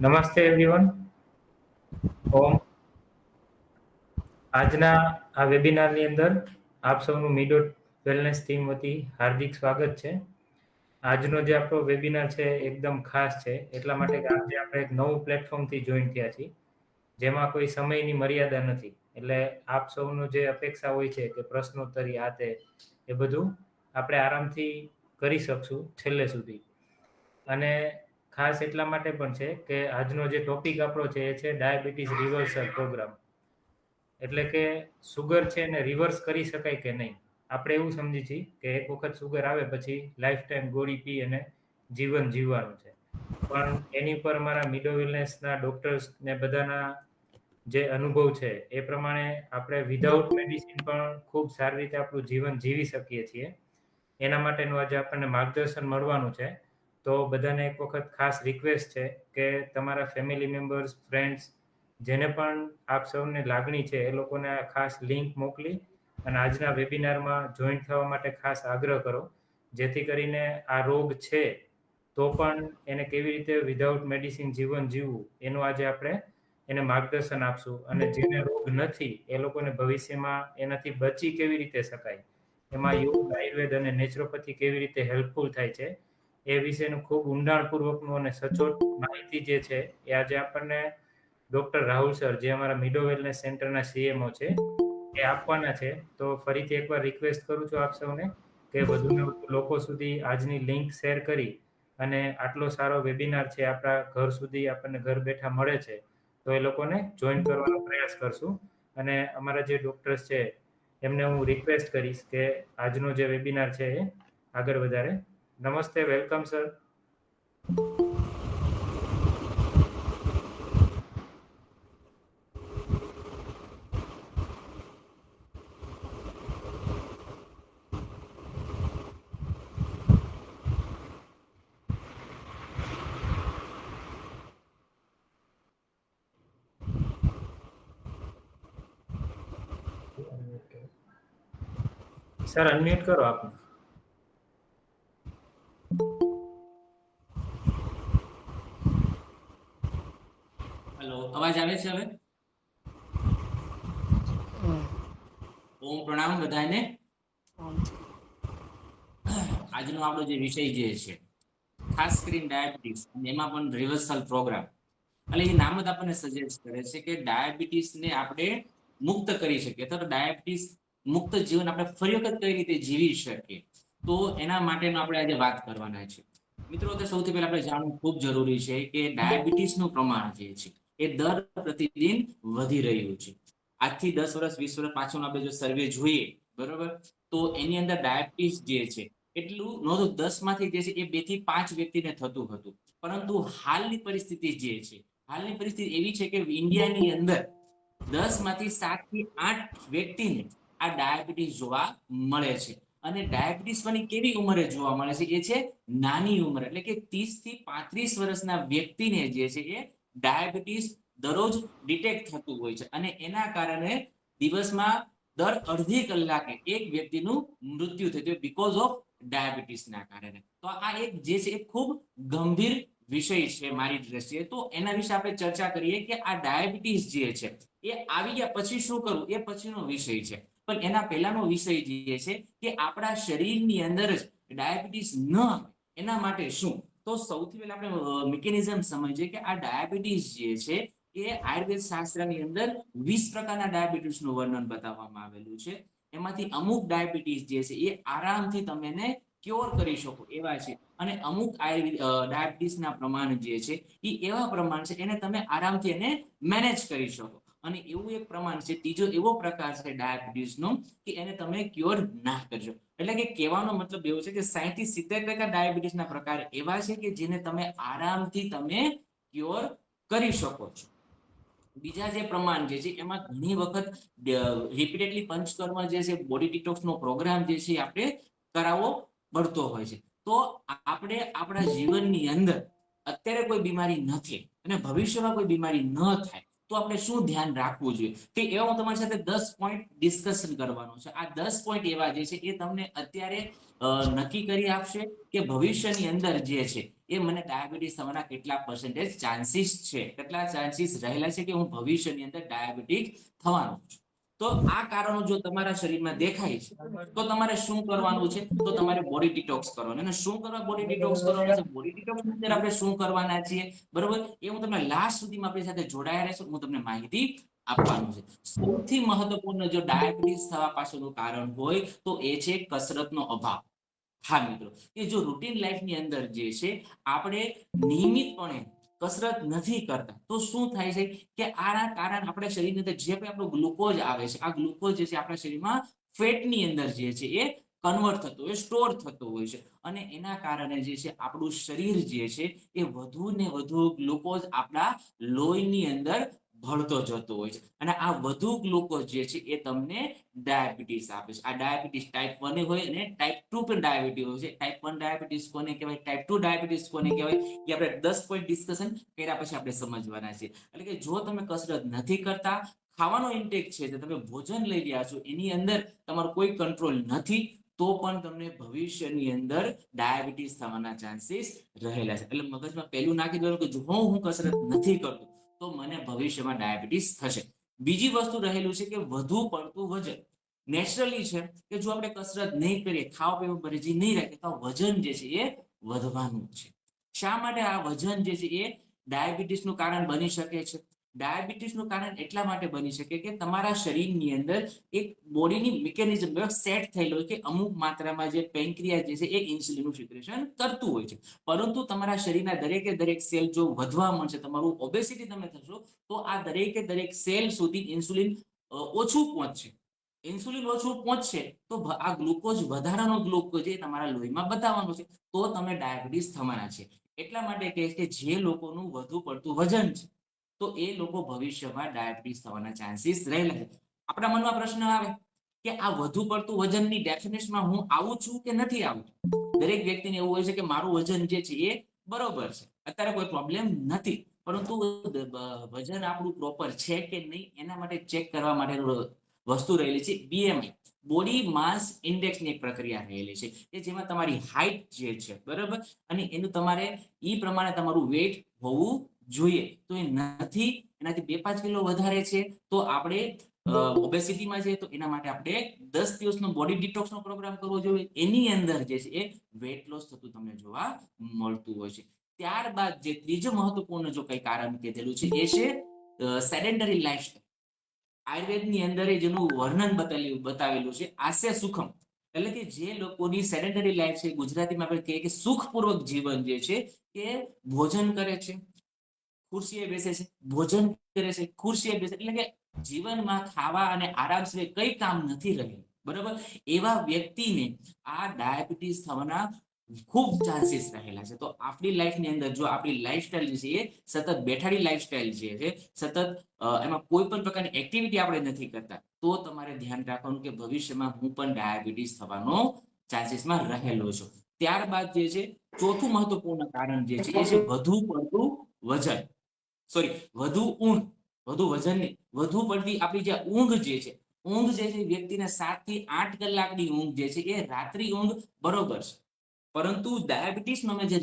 નમસ્તે એવરીવન. ઓમ આજના આ વેબિનારની અંદર આપ સૌનું મીડોટ વેલનેસ ટીમ વતી હાર્દિક સ્વાગત છે. આજનો જે આપણો વેબિનાર છે એકદમ ખાસ છે એટલા માટે કે આજે આપણે એક નવું પ્લેટફોર્મથી જોઈન થયા છીએ જેમાં કોઈ સમયની મર્યાદા નથી. એટલે આપ સૌનું જે અપેક્ષા હોય છે કે પ્રશ્નોત્તરી આ તે એ બધું આપણે આરામથી કરી શકશું છેલ્લે સુધી. અને ખાસ એટલા માટે પણ છે કે આજનો જે ટોપિક આપણો છે એ છે ડાયાબિટીસ રિવર્સલ પ્રોગ્રામ. એટલે કે સુગર છે એને રિવર્સ કરી શકાય કે નહીં. આપણે એવું સમજી છીએ કે એક વખત સુગર આવે પછી લાઈફ ટાઈમ ગોળી પી અને જીવન જીવવાનું છે. પણ એની પર અમારા મિડો વેલનેસના ડોક્ટર્સ ને બધાના જે અનુભવ છે એ પ્રમાણે આપણે વિધાઉટ મેડિસિન પણ ખૂબ સારી રીતે આપણું જીવન જીવી શકીએ છીએ. એના માટેનું આજે આપણને માર્ગદર્શન મળવાનું છે. તો બધાને એક વખત ખાસ રિક્વેસ્ટ છે કે તમારા ફેમિલી મેમ્બર્સ, ફ્રેન્ડ્સ જેને પણ આપ સૌને લાગણી છે એ લોકોને આ ખાસ લિંક મોકલી અને આજના વેબિનારમાં જોઈન્ટ થવા માટે ખાસ આગ્રહ કરો. જેથી કરીને આ રોગ છે તો પણ એને કેવી રીતે વિધાઉટ મેડિસિન જીવન જીવવું એનું આજે આપણે એને માર્ગદર્શન આપશું. અને જેને રોગ નથી એ લોકોને ભવિષ્યમાં એનાથી બચી કેવી રીતે શકાય, એમાં યોગ, આયુર્વેદ અને નેચરોપેથી કેવી રીતે હેલ્પફુલ થાય છે એ વિશેનું ખૂબ ઊંડાણપૂર્વકનું અને સચોટ માહિતી જે છે એ આજે આપણને ડોક્ટર રાહુલ સર, જે અમારા મિડો વેલનેસ સેન્ટરના સીએમઓ છે, એ આપવાના છે. તો ફરીથી એકવાર રિક્વેસ્ટ કરું છું આપ સૌને કે વધુને વધુ લોકો સુધી આજની લિંક શેર કરી અને આટલો સારો વેબિનાર છે, આપણા ઘર સુધી આપણને ઘર બેઠા મળે છે, તો એ લોકોને જોઈન કરવાનો પ્રયાસ કરશું. અને અમારા જે ડોક્ટર્સ છે એમને હું રિક્વેસ્ટ કરીશ કે આજનો જે વેબિનાર છે એ આગળ વધારે. નમસ્તે, વેલકમ સર. સર અનમ્યુટ કરો આપને. હેલો, અવાજ આવે છે હવે? ઓમ પ્રણામ બધાને. આજનો આપણો જે વિષય જે છે ખાસ કરીને ડાયાબિટીસ, અને એમાં પણ રિવર્સલ પ્રોગ્રામ. એટલે એ નામ જ આપણને સજેસ્ટ કરે છે કે ડાયાબિટીસને આપણે મુક્ત કરી શકીએ, અથવા તો ડાયાબિટીસ મુક્ત જીવન આપણે ફરી વખત કઈ રીતે જીવી શકીએ, તો એના માટેનો આપણે આજે વાત કરવાના છે. મિત્રો, તો સૌથી પહેલા આપણે જાણવું ખૂબ જરૂરી છે કે ડાયાબિટીસનું પ્રમાણ જે છે એ દર પ્રતિદિન વધી રહ્યું છે. આજથી 10 વર્ષ 20 વર્ષ પાછળનો આપણે જો સર્વે જોઈએ, બરોબર, તો એની અંદર ડાયાબિટીસ જે છે એટલું નહોતું. 10 માંથી જે છે એ 2 થી 5 વ્યક્તિને થતું હતું. પરંતુ હાલની પરિસ્થિતિ જે છે, હાલની પરિસ્થિતિ એવી છે કે ઇન્ડિયાની અંદર 10 માંથી 7 થી 8 વ્યક્તિને આ ડાયાબિટીસ જોવા મળે છે. અને ડાયાબિટીસ પણ કેવી ઉંમરે જોવા મળે છે? એ છે નાની ઉંમર, એટલે કે 30 થી 35 વર્ષના વ્યક્તિને જે છે એ ડાયાબિટીસ દરરોજ ડિટેક્ટ થતું હોય છે. અને એના કારણે દિવસમાં દર અડધી કલાકે એક વ્યક્તિનું મૃત્યુ થતું હોય બીકોઝ ઓફ ડાયાબિટીસના કારણે. તો આ એક જે છે એ ખૂબ ગંભીર વિષય છે મારી દ્રષ્ટિએ. તો એના વિશે આપણે ચર્ચા કરીએ કે આ ડાયાબિટીસ જે છે એ આવી ગયા પછી શું કરવું, એ પછીનો વિષય છે. પણ એના પહેલાનો વિષય જે છે કે આપણા શરીરની અંદર જ ડાયાબિટીસ ન આવે એના માટે શું? તો સૌથી પહેલા આપણે મિકેનિઝમ સમજીએ કે આ ડાયાબિટીસ જે છે એ આયુર્વેદ શાસ્ત્રની અંદર 20 પ્રકારના ડાયાબિટીસનું વર્ણન બતાવવામાં આવેલું છે. એમાંથી અમુક ડાયાબિટીસ જે છે એ આરામથી તમે એને ક્યોર કરી શકો એવા છે. અને અમુક ડાયાબિટીસના પ્રમાણ જે છે એ એવા પ્રમાણ છે એને તમે આરામથી એને મેનેજ કરી શકો. અને એવું એક પ્રમાણ છે, ત્રીજો એવો પ્રકાર છે ડાયાબિટીસનો કે એને તમે ક્યોર ના કરી શકો. એટલે કે કહેવાનો મતલબ એવો છે કે 60 થી 70% ડાયાબિટીસના પ્રકાર એવા છે કે જેને તમે આરામથી તમે ક્યોર કરી શકો છો. બીજા જે પ્રમાણ જે છે એમાં ઘણી વખત રિપીટેડલી પંચકર્મ જે છે, બોડી ડિટોક્સનો પ્રોગ્રામ જે છે આપણે કરાવવો પડતો હોય છે. તો આપણે આપણા જીવનની અંદર અત્યારે કોઈ બીમારી નથી અને ભવિષ્યમાં કોઈ બીમારી ન થાય તો આપણે શું ધ્યાન રાખવું જોઈએ, કે એવા હું તમારી સાથે 10 પોઈન્ટ ડિસ્કશન કરવાનો છે. આ 10 પોઈન્ટ એવા જે છે એ તમને અત્યારે નક્કી કરી આપશે કે ભવિષ્યની અંદર જે છે એ મને ડાયાબિટીસ થવાના કેટલા પર્સન્ટેજ ચાન્સીસ છે, કેટલા ચાન્સીસ રહેલા છે કે હું ભવિષ્યની અંદર ડાયાબિટીસ થવાનું છું. તો આ કારણો જો તમારા શરીરમાં દેખાય છે તો તમારે શું કરવાનું છે? તો તમારે બોડી ડિટોક્સ કરવાનું. અને શું કરવા બોડી ડિટોક્સ કરવાનું છે? બોડી ડિટોક્સની અંદર આપણે શું કરવાના છીએ, બરોબર, એ હું તમને લાસ્ટ સુધીમાં આપણી સાથે જોડાયા રહેશો, હું તમને માહિતી આપવાનું છે. સૌથી મહત્વપૂર્ણ જો ડાયાબિટીસ થવા પાછળનું કારણ હોય તો એ છે કસરતનો અભાવ. હા મિત્રો, કે જો રૂટીન લાઈફની અંદર જે છે આપણે નિયમિતપણે કસરત નથી કરતા તો શું થાય છે કે આના કારણે આપણા શરીરની અંદર જે પણ આપણો ગ્લુકોઝ આવે છે, આ ગ્લુકોઝ જે છે આપણા શરીરમાં ફેટની અંદર જે છે એ કન્વર્ટ થતો હોય, સ્ટોર થતો હોય છે. અને એના કારણે જે છે આપણું શરીર જે છે એ વધુ ને વધુ ગ્લુકોઝ આપણા લોહીની અંદર ભળતો જતો હોય છે. અને આ વધુ ગ્લુકોઝ જે છે એ તમને ડાયાબિટીસ આપે છે. આ ડાયાબિટીસ ટાઈપ 1 હોય અને ટાઈપ 2 પણ ડાયાબિટીસ હોય છે. ટાઈપ 1 ડાયાબિટીસ કોને કહેવાય, ટાઈપ 2 ડાયાબિટીસ કોને કહેવાય, એ આપણે 10 પોઈન્ટ ડિસ્કશન કર્યા પછી આપણે સમજવાના છે. એટલે કે જો તમે કસરત નથી કરતા, ખાવાનો ઇન્ટેક છે જે તમે ભોજન લઈ રહ્યા છો એની અંદર તમારો કોઈ કંટ્રોલ નથી, તો પણ તમને ભવિષ્યની અંદર ડાયાબિટીસ થવાના ચાન્સીસ રહેલા છે. એટલે મગજમાં પહેલું નાખી દેવાનું કે જો હું કસરત નથી કરતો તો મને ભવિષ્યમાં ડાયાબિટીસ થશે. બીજી વસ્તુ રહેલું છે કે વધુ પડતું વજન. નેચરલી છે કે જો આપણે કસરત નહીં કરીએ, ખાવા પીવા પરેજી નહીં રાખીએ તો વજન જે છે એ વધવાનું છે. શા માટે આ વજન જે છે એ ડાયાબિટીસનું કારણ બની શકે છે? ડાયાબિટીસનું કારણ એટલા માટે બની શકે કે તમારા શરીરની અંદર એક બોડીની મિકેનિઝમ સેટ થયેલો હોય કે અમુક માત્રામાં જે પેન્ક્રિયાસ જે છે એ ઇન્સ્યુલિનનું સિક્રેશન કરતું હોય છે, પરંતુ તમારા શરીરના દરેકે દરેક સેલ જો વધવા મળશે, તમારું ઓબેસિટી તમે થશો, તો આ દરેકે દરેક સેલ સુધી ઇન્સ્યુલિન ઓછું પહોંચશે. ઇન્સ્યુલિન ઓછું પહોંચશે તો આ ગ્લુકોઝ, વધારાનો ગ્લુકોઝ એ તમારા લોહીમાં બતાવવાનો છે, તો તમે ડાયાબિટીસ થવાના છે. એટલા માટે કહે છે કે જે લોકોનું વધુ પડતું વજન છે તો એ લોકો ભવિષ્યમાં ડાયાબિટીસ થવાના ચાન્સીસ રહેલા છે. આપણા મનમાં પ્રશ્ન આવે કે આ વધુ પડતું વજનની ડેફિનેશનમાં હું આવું છું કે નથી આવું. દરેક વ્યક્તિને એવું હોય છે કે મારું વજન જે છે એ બરોબર છે, અત્યારે કોઈ પ્રોબ્લેમ નથી, પરંતુ વજન આપણું પ્રોપર છે કે નહીં એના માટે ચેક કરવા માટે વસ્તુ રહેલી છે બીએમઆઈ, બોડી માસ ઇન્ડેક્સની એક પ્રક્રિયા રહેલી છે કે જેમાં તમારી હાઈટ જે છે બરાબર, અને એનું તમારે ઈ પ્રમાણે તમારું વેટ હોવું જોઈએ. તો એ નથી, એનાથી 2-5 કિલો વધારે છે તો આપણે ઓબેસિટીમાં છે, તો એના માટે આપણે 10 દિવસનો બોડી ડિટોક્સનો પ્રોગ્રામ કરવો જોઈએ. એની અંદર જે છે એ વેટ લોસ થતું તમને જોવા મળતું હોય છે. ત્યારબાદ જે ત્રીજું મહત્વપૂર્ણ જો કઈ કારણ કીધેલું છે એ છે સેડેન્ટરી લાઈફસ્ટાઈલ. આયુર્વેદની અંદર જેનું વર્ણન બતાવેલું છે આસ્ય સુખમ, એટલે કે જે લોકોની સેડેન્ટરી લાઈફ છે, ગુજરાતીમાં આપણે કહીએ કે સુખપૂર્વક જીવન જે છે, કે ભોજન કરે છે, ખુરશીએ બેસે છે, ભોજન કરે છે, ખુરશીએ બેસે, એટલે કે જીવનમાં ખાવા અને આરામ સિવાય કઈ કામ નથી રહ્યું, બરાબર, એવા વ્યક્તિને આ ડાયાબિટીસ થવાના ખૂબ ચાન્સીસ રહેલા છે. તો આપણી લાઈફની અંદર જો આપણી લાઈફસ્ટાઈલ જે છે એ સતત બેઠાડી લાઈફસ્ટાઈલ જે છે, સતત એમાં કોઈ પણ પ્રકારની એક્ટિવિટી આપણે નથી કરતા, તો તમારે ધ્યાન રાખવાનું કે ભવિષ્યમાં હું પણ ડાયાબિટીસ થવાનો ચાન્સીસમાં રહેલો છું. ત્યારબાદ જે છે ચોથું મહત્વપૂર્ણ કારણ જે છે એ છે વધુ પડતું વજન, સોરી વધુ ઊંઘ, વધુ વજન નહીં, વધુ પડતી આપણી જે ઊંઘ જે છે, ઊંઘ જે છે વ્યક્તિને 7 થી 8 કલાકની ઊંઘ જે છે એ રાત્રિ ઊંઘ બરોબર છે, પરંતુ ડાયાબિટીસનો અમે જે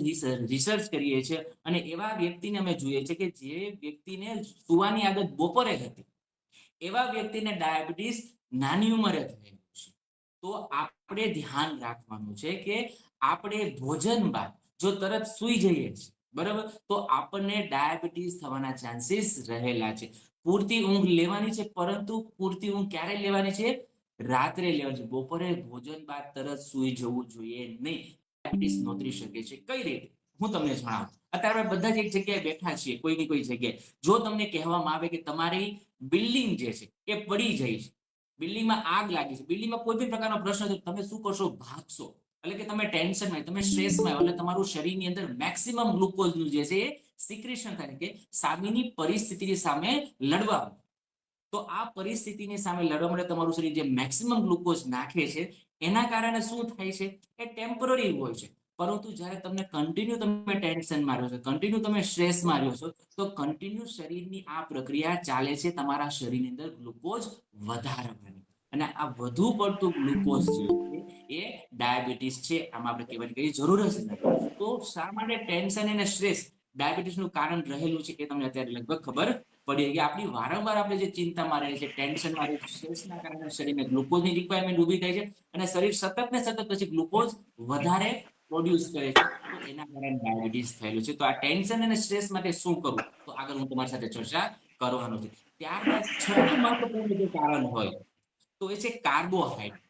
રિસર્ચ કરીએ છીએ અને એવા વ્યક્તિને અમે જોઈએ છીએ કે જે વ્યક્તિને સુવાની આદત બપોરે હતી, એવા વ્યક્તિને ડાયાબિટીસ નાની ઉંમરે થયેલું છે. તો આપણે ધ્યાન રાખવાનું છે કે આપણે ભોજન બાદ જો તરત સૂઈ જઈએ છીએ, બરાબર, તો આપણને ડાયાબિટીસ થવાના ચાન્સીસ રહેલા છે. પૂરતી ઊંઘ લેવાની છે, પરંતુ પૂરતી ઊંઘ ક્યારે લેવાની છે? રાત્રે લેવાની છે. બપોરે ભોજન બાદ તરત સૂઈ જવું જોઈએ નહીં. ડાયાબિટીસ નોતરી શકે છે. કઈ રીતે? હું તમને જણાવું. અત્યારે આપણે બધા જ એક જગ્યાએ બેઠા છીએ, કોઈની કોઈ જગ્યાએ. જો તમને કહેવામાં આવે કે તમારી બિલ્ડિંગ જે છે એ પડી જાય છે, બિલ્ડિંગમાં આગ લાગી છે, બિલ્ડિંગમાં કોઈ પણ પ્રકારનો પ્રશ્ન છે, તમે શું કરશો? ભાગશો. એટલે કે તમે ટેન્શનમાં, તમે સ્ટ્રેસમાં, એટલે તમારું શરીરની અંદર મેક્સિમમ ગ્લુકોઝનું જે છે એ સિક્રેશન થાય કે સામેની પરિસ્થિતિની સામે લડવા. તો આ પરિસ્થિતિની સામે લડવા માટે તમારું શરીર જે મેક્સિમમ ગ્લુકોઝ નાખે છે, એના કારણે શું થાય છે? એ ટેમ્પરરી હોય છે. પરંતુ જ્યારે તમને કન્ટિન્યુ તમે ટેન્શનમાં રહ્યો છો, કન્ટિન્યુ તમે સ્ટ્રેસમાં રહ્યો છો, તો કન્ટિન્યુ શરીરની આ પ્રક્રિયા ચાલે છે તમારા શરીરની અંદર ગ્લુકોઝ વધારવાની. અને આ વધુ પડતું ગ્લુકોઝ જે છે એ ડાયાબિટીસ છે, આમાં આપણે કહેવાની કઈ જરૂર જ નથી. તો શા માટે ટેન્શન અને સ્ટ્રેસ ડાયાબિટીસનું કારણ રહેલું છે એ તમને અત્યારે લગભગ ખબર પડી કે આપણી વારંવાર આપણે જે ચિંતામાં રહે છે, ટેન્શનમાં રહે છે, સ્ટ્રેસના કારણે શરીરને ગ્લુકોઝની રિક્વાયરમેન્ટ ઊભી થાય છે અને શરીર સતત ને સતત પછી ગ્લુકોઝ વધારે પ્રોડ્યુસ કરે છે, તો એના કારણે ડાયાબિટીસ થયેલું છે. તો આ ટેન્શન અને સ્ટ્રેસ માટે શું કરવું, તો આગળ હું તમારી સાથે ચર્ચા કરવાનો છું. ત્યારબાદ છઠ્ઠું મહત્વપૂર્ણ જે કારણ હોય તો એ છે કાર્બોહાઈડ્રેટ.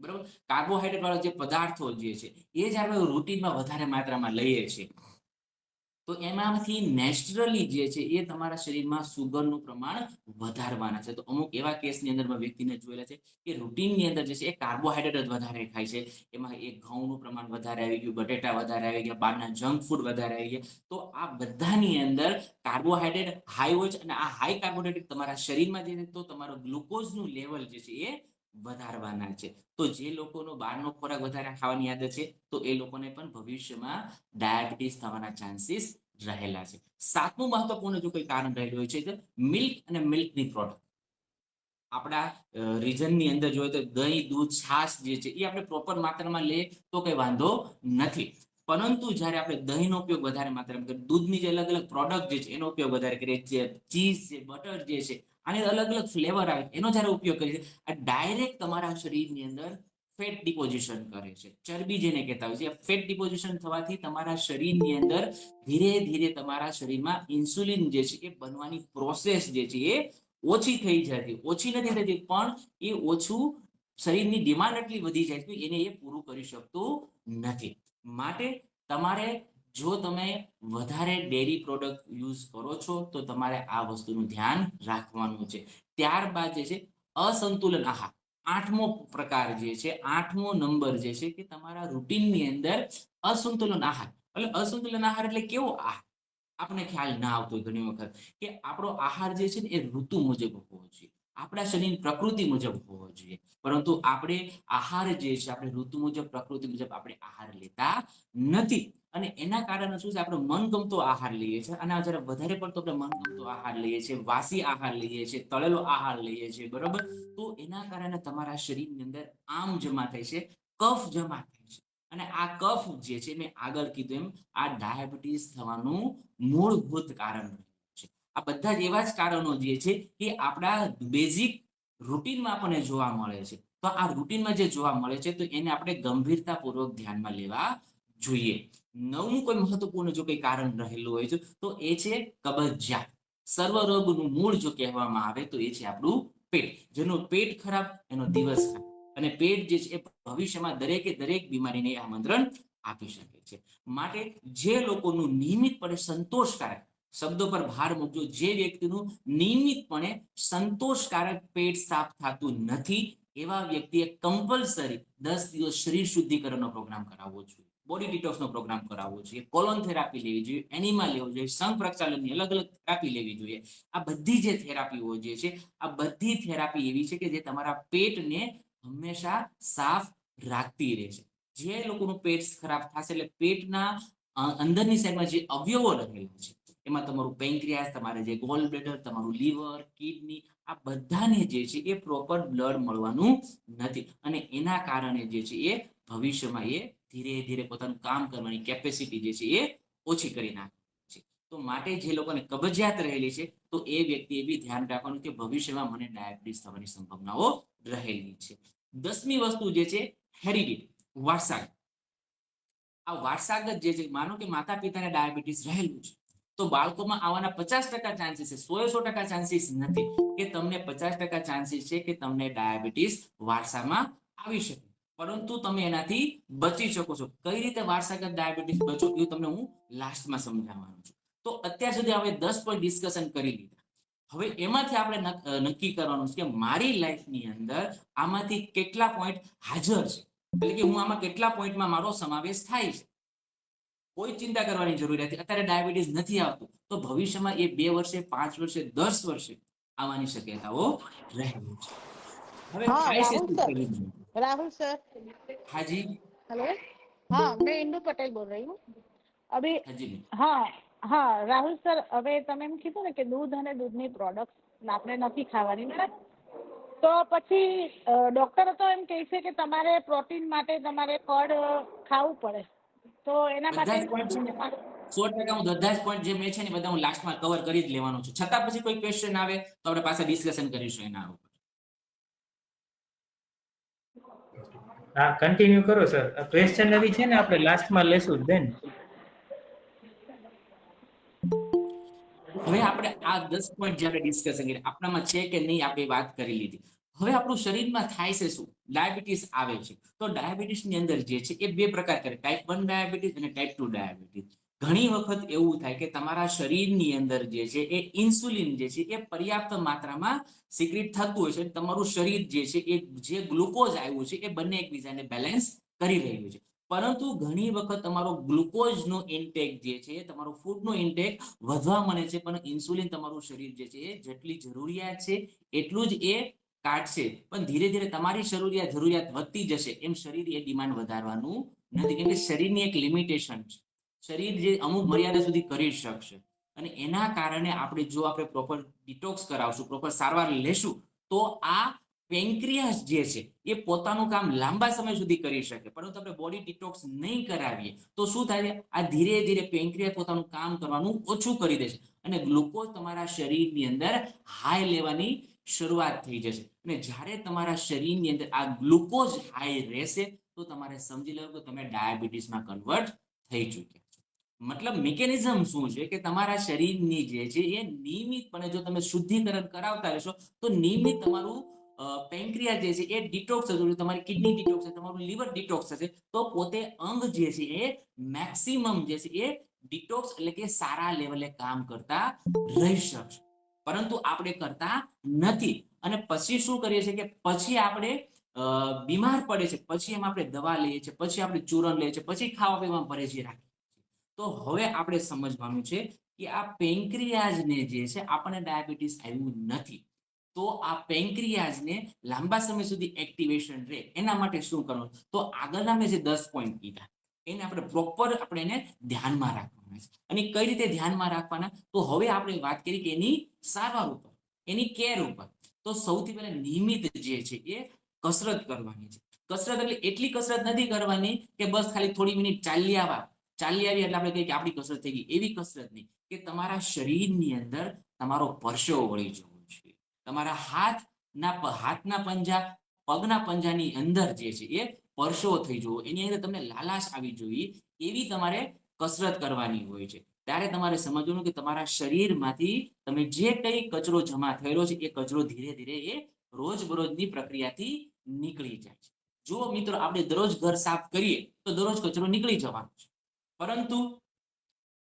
બરાબર, કાર્બોહાઈડ્રેટ વાળા જે પદાર્થો જે છે એ જ આપણે રૂટીનમાં વધારે માત્રામાં લઈએ છીએ, તો એમાંથી નેચરલી જે છે એ તમારા શરીરમાં સુગરનું પ્રમાણ વધારવાના છે. તો અમુક એવા કેસની અંદર વ્યક્તિને જોયેલા છે કે રૂટીનની અંદર જે છે એ કાર્બોહાઈડ્રેટ જ વધારે ખાય છે, એમાં એક ઘઉંનું પ્રમાણ વધારે આવી ગયું, બટેટા વધારે આવી ગયા, બહારના જંક ફૂડ વધારે આવી ગયા. તો આ બધાની અંદર કાર્બોહાઈડ્રેટ હાઈ હોય છે અને આ હાઈ કાર્બોહાઈડ્રેટ તમારા શરીરમાં જે તો તમારો ગ્લુકોઝનું લેવલ જે છે એ વધારવાના છે. તો જે લોકોનો બહારનો ખોરાક વધારે ખાવાની આદત છે, તો એ લોકોને પણ ભવિષ્યમાં ડાયાબિટીસ થવાના ચાન્સીસ રહેલા છે. સાતમું મહત્વપૂર્ણ જો કોઈ કારણ રહેલું હોય છે તો મિલ્ક અને મિલ્કની પ્રોડક્ટ. આપણા રીજનની અંદર જોઈએ તો દહીં, દૂધ, છાશ જે છે એ આપણે પ્રોપર માત્રામાં લઈએ તો કઈ વાંધો નથી, પરંતુ જ્યારે આપણે દહીંનો ઉપયોગ વધારે માત્રામાં કરીએ, દૂધની જે અલગ અલગ પ્રોડક્ટ જે છે એનો ઉપયોગ વધારે કરીએ, જે ચીઝ છે, બટર જે છે, આની અલગ અલગ ફ્લેવર આવે એનો જ્યારે ઉપયોગ કરીએ, આ ડાયરેક્ટ તમારા શરીરની અંદર ફેટ ડિપોઝિશન કરે છે, ચરબી જેને કહેતા હોય છે. ફેટ ડિપોઝિશન થવાથી તમારા શરીરની અંદર ધીરે ધીરે તમારા શરીરમાં ઇન્સ્યુલિન જે છે એ બનવાની પ્રોસેસ જે છે એ ઓછી થઈ જતી, ઓછી નથી થતી, પણ એ ઓછું શરીરની ડિમાન્ડ એટલી વધી જાય છે એને એ પૂરું કરી શકતું નથી. માટે તમારે જો તમે વધારે ડેરી પ્રોડક્ટ યુઝ કરો છો તો તમારે આ વસ્તુનું ધ્યાન રાખવાનું છે. ત્યારબાદ જે છે અસંતુલન આહાર, આઠમો પ્રકાર જે છે, આઠમો નંબર જે છે કે તમારા રૂટીનની અંદર અસંતુલન આહાર. એટલે અસંતુલન આહાર એટલે કેવો આહાર આપણે ખ્યાલ ના આવતો હોય ઘણી વખત કે આપણો આહાર જે છે ને એ ઋતુ મુજબ હોવો જોઈએ, આપણા શરીરની પ્રકૃતિ મુજબ હોવો જોઈએ. પરંતુ આપણે આહાર જે છે આપણે ઋતુ મુજબ પ્રકૃતિ મુજબ આપણે આહાર લેતા નથી. અને એના કારણે શું છે, આપણે મનગમતો આહાર લઈએ છીએ અને જરા વધારે પડતો આપણે મનગમતો આહાર લઈએ છીએ, વાસી આહાર લઈએ છીએ, તળેલો આહાર લઈએ છીએ, બરોબર. તો એના કારણે તમારા શરીરની અંદર આમ જમા થાય છે, કફ જમા થાય છે. અને આ કફ જે છે મેં આગળ કીધું એમ આ ડાયાબિટીસ થવાનું મૂળભૂત કારણ છે. આ બધા જ એવા જ કારણો જે છે કે આપણા બેઝિક રૂટીનમાં આપણને જોવા મળે છે. તો આ રૂટીનમાં જે જોવા મળે છે તો એને આપણે ગંભીરતાપૂર્વક ધ્યાનમાં લેવા જોઈએ. નવમું કોઈ મહત્વપૂર્ણ જો કોઈ કારણ રહેલું હોય છે તો એ છે કબજિયાત. સર્વરોગનું મૂળ જો કહેવામાં આવે તો એ છે આપણું પેટ. જેનું પેટ ખરાબ એનો દિવસ ખરાબ. અને પેટ જે છે એ ભવિષ્યમાં દરેકે દરેક બીમારીને આમંત્રણ આપી શકે છે. માટે જે લોકોનું નિયમિતપણે સંતોષકારક, શબ્દો પર ભાર મૂકજો, જે વ્યક્તિનું નિયમિતપણે સંતોષકારક પેટ સાફ થતું નથી એવા વ્યક્તિએ કમ્પલસરી 10 દિવસ શરીર શુદ્ધિકરણનો પ્રોગ્રામ કરાવવો જોઈએ, બોડી ડિટોક્સનો પ્રોગ્રામ કરાવવો જોઈએ, કોલોન થેરાપી લેવી જોઈએ, એનિમા લેવું જોઈએ, સંઘ પ્રક્ષાલનની અલગ અલગ થેરાપી લેવી જોઈએ. આ બધી જે થેરાપીઓ જે છે આ બધી થેરાપી એવી છે કે જે તમારા પેટને હંમેશા સાફ રાખતી રહે છે. જે લોકોનું પેટ ખરાબ થશે એટલે પેટના અંદરની સાઈડમાં જે અવયવો રહેલા છે એમાં તમારું પેન્ક્રિયાસ, તમારે જે ગોલ બ્લેડર, તમારું લીવર, કિડની, આ બધાને જે છે એ પ્રોપર બ્લડ મળવાનું નથી. અને એના કારણે જે છે એ ભવિષ્યમાં એ ધીરે ધીરે પોતાનું કામ કરવાની કેપેસિટી જે છે એ ઓછી કરી નાખે છે. તો માટે જે લોકોને કબજિયાત રહેલી છે તો એ વ્યક્તિએ બી ધ્યાન રાખવાનું કે ભવિષ્યમાં મને ડાયાબિટીસ થવાની સંભાવનાઓ રહેલી છે. 10મી વસ્તુ જે છે હેરિડિટી, વારસાગત. આ વારસાગત જે છે, માનો કે માતા પિતાને ડાયાબિટીસ રહેલું છે તો બાળકોમાં આવવાના 50% ચાન્સીસ છે, 100% ચાન્સીસ નથી કે તમને 50% ચાન્સીસ છે કે તમને ડાયાબિટીસ વારસામાં આવી શકે. પરંતુ તમે એનાથી બચી શકો છો. કઈ રીતે વારસાગત ડાયાબિટીસ બચો એ તમને હું લાસ્ટમાં સમજાવવાનું છું. તો અત્યાર સુધી આપણે 10 પોઈન્ટ ડિસ્કશન કરી લીધા. હવે એમાંથી આપણે નક્કી કરવાનું છે કે મારી લાઈફની અંદર આમાંથી કેટલા પોઈન્ટ હાજર છે, એટલે કે હું આમાં કેટલા પોઈન્ટમાં મારો સમાવેશ થાય છે. કોઈ ચિંતા કરવાની જરૂર નથી. અત્યારે ડાયાબિટીસ નથી આવતું તો ભવિષ્યમાં એ 2 વર્ષે, 5 વર્ષે, 10 વર્ષે આવવાની શક્યતાઓ રહેલી છે. હવે हाँ થાય છે राहुल શું सर। શરીરમાં? राहुल सर। હાજી. हेलो। हाँ मैं इंदु पटेल बोल रही हूँ अभी। હાજી. हाँ हाँ राहुल सर, હવે તમે એમ કીધું ને કે દૂધ અને દૂધની પ્રોડક્ટ આપણે નથી ખાવાની, બરાબર? તો પછી ડોક્ટરો તો એમ કહે છે કે તમારે પ્રોટીન માટે તમારે ફળ ખાવું પડે, તો એના બધા માટે જ પોઈન્ટ છે ને 100% હું બધા જ પોઈન્ટ જે મેં છે ને બધા હું લાસ્ટમાં કવર કરી જ લેવાનું છું. છતાં પછી કોઈ ક્વેશ્ચન આવે તો આપણે પાછા ડિસ્કશન કરીશું એના ઉપર. હા, કન્ટિન્યુ કરો સર. ક્વેશ્ચનરી છે ને આપણે લાસ્ટમાં લેશું બેન. હવે આપણે આ 10 પોઈન્ટ જે આપણે ડિસ્કશન કરી આપણામાં છે કે નહીં આપણે વાત કરી લીધી. હવે આપણું શરીરમાં થાય છે શું? ડાયાબિટીસ આવે છે તો ડાયાબિટીસની અંદર જે છે એ બે પ્રકાર કરે, ટાઈપ 1 ડાયાબિટીસ અને ટાઈપ 2 ડાયાબિટીસ. ઘણી વખત એવું થાય કે તમારા શરીરની અંદર જે છે એ ઇન્સ્યુલિન જે છે એ પર્યાપ્ત માત્રામાં સિક્રેટ થતું હોય છે. તમારું શરીર જે છે એ જે ગ્લુકોઝ આવ્યું છે એ બંને એકબીજાને બેલેન્સ કરી રહ્યું છે. પરંતુ ઘણી વખત તમારો ગ્લુકોઝનો ઇન્ટેક જે છે, તમારો ફૂડનો ઇન્ટેક વધવા મળે છે, પણ ઇન્સ્યુલિન તમારું શરીર જે છે એ જેટલી જરૂરિયાત છે એટલું જ એ કાઢશે. પણ ધીરે ધીરે તમારી જરૂરિયાત વધતી જશે એમ શરીર એ ડિમાન્ડ વધારવાનું નથી, કેમ કે શરીરની એક લિમિટેશન છે. શરીર જે અમુક મર્યાદા સુધી કરી શકશે. અને એના કારણે આપણે જો આપણે પ્રોપર ડિટોક્સ કરાવશું, પ્રોપર સારવાર લેશું તો આ પેન્ક્રિયાસ જે છે એ પોતાનું કામ લાંબા સમય સુધી કરી શકે. પરંતુ આપણે બોડી ડિટોક્સ નહીં કરાવીએ તો શું થાય? આ ધીરે ધીરે પેન્ક્રિયાસ પોતાનું કામ કરવાનું ઓછું કરી દેશે અને ગ્લુકોઝ તમારા શરીરની અંદર હાઈ લેવાની શરૂઆત થઈ જશે અને જ્યારે તમારા શરીરની અંદર આ ગ્લુકોઝ હાઈ રહેશે તો તમારે સમજી લો કે તમે ડાયાબિટીસમાં કન્વર્ટ થઈ ચૂક્યા છો. મતલબ મિકેનિઝમ શું છે કે તમારા શરીરની જે છે એ નિયમિતપણે જો તમે શુદ્ધિકરણ કરાવતા રહેશો તો નિયમિત તમારું પેન્ક્રિયા જે છે એ ડિટોક્સ થશે, તમારી કિડની ડિટોક્સ થશે, તમારું લીવર ડિટોક્સ થશે, તો પોતે અંગ જે છે એ મેક્સિમમ જે છે એ ડિટોક્સ એટલે કે સારા લેવલે કામ કરતા રહી શકશે. પરંતુ આપણે કરતા નથી અને પછી શું કરીએ છીએ કે પછી આપણે બીમાર પડે છે, પછી એમાં આપણે દવા લઈએ છીએ, પછી આપણે ચૂરણ લઈએ છીએ, પછી ખાવા પીવામાં પરેજી રાખીએ. તો હવે આપણે સમજવાનું છે કે આ પેન્ક્રિયાઝને જે છે આપણને ડાયાબિટીસ આવ્યું નથી, તો આ પેન્ક્રિયાઝને લાંબા સમય સુધી એક્ટિવેશન રહે એના માટે શું કરવાનું, તો આગળના મેં જે 10 પોઈન્ટ કીધા એને આપણે પ્રોપર આપણે એને ધ્યાનમાં રાખવાના છે. અને કઈ રીતે ધ્યાનમાં રાખવાના, તો હવે આપણે વાત કરી કે એની સારવાર ઉપર, એની કેર ઉપર. તો સૌથી પહેલા નિયમિત જે છે એ કસરત કરવાની છે. કસરત એટલે એટલી કસરત નથી કરવાની કે બસ ખાલી થોડી મિનિટ ચાલી આવી એટલે આપણે કહીએ કે આપણી કસરત થઈ ગઈ, એવી કસરત નહીં. કે તમારા શરીરની અંદર તમારો પરસેવો વળી જવો જોઈએ, તમારા હાથના પંજા, પગના પંજાની અંદર જે છે એ પરસેવો થઈ જવો, એની અંદર તમને લાલાશ આવી જોઈએ, એવી તમારે કસરત કરવાની હોય છે. ત્યારે તમારે સમજવાનું કે તમારા શરીરમાંથી તમે જે કઈ કચરો જમા થયેલો છે એ કચરો ધીરે ધીરે એ રોજબરોજની પ્રક્રિયાથી નીકળી જાય છે. જો મિત્રો આપણે દરરોજ ઘર સાફ કરીએ તો દરરોજ કચરો નીકળી જવાનો છે, પરંતુ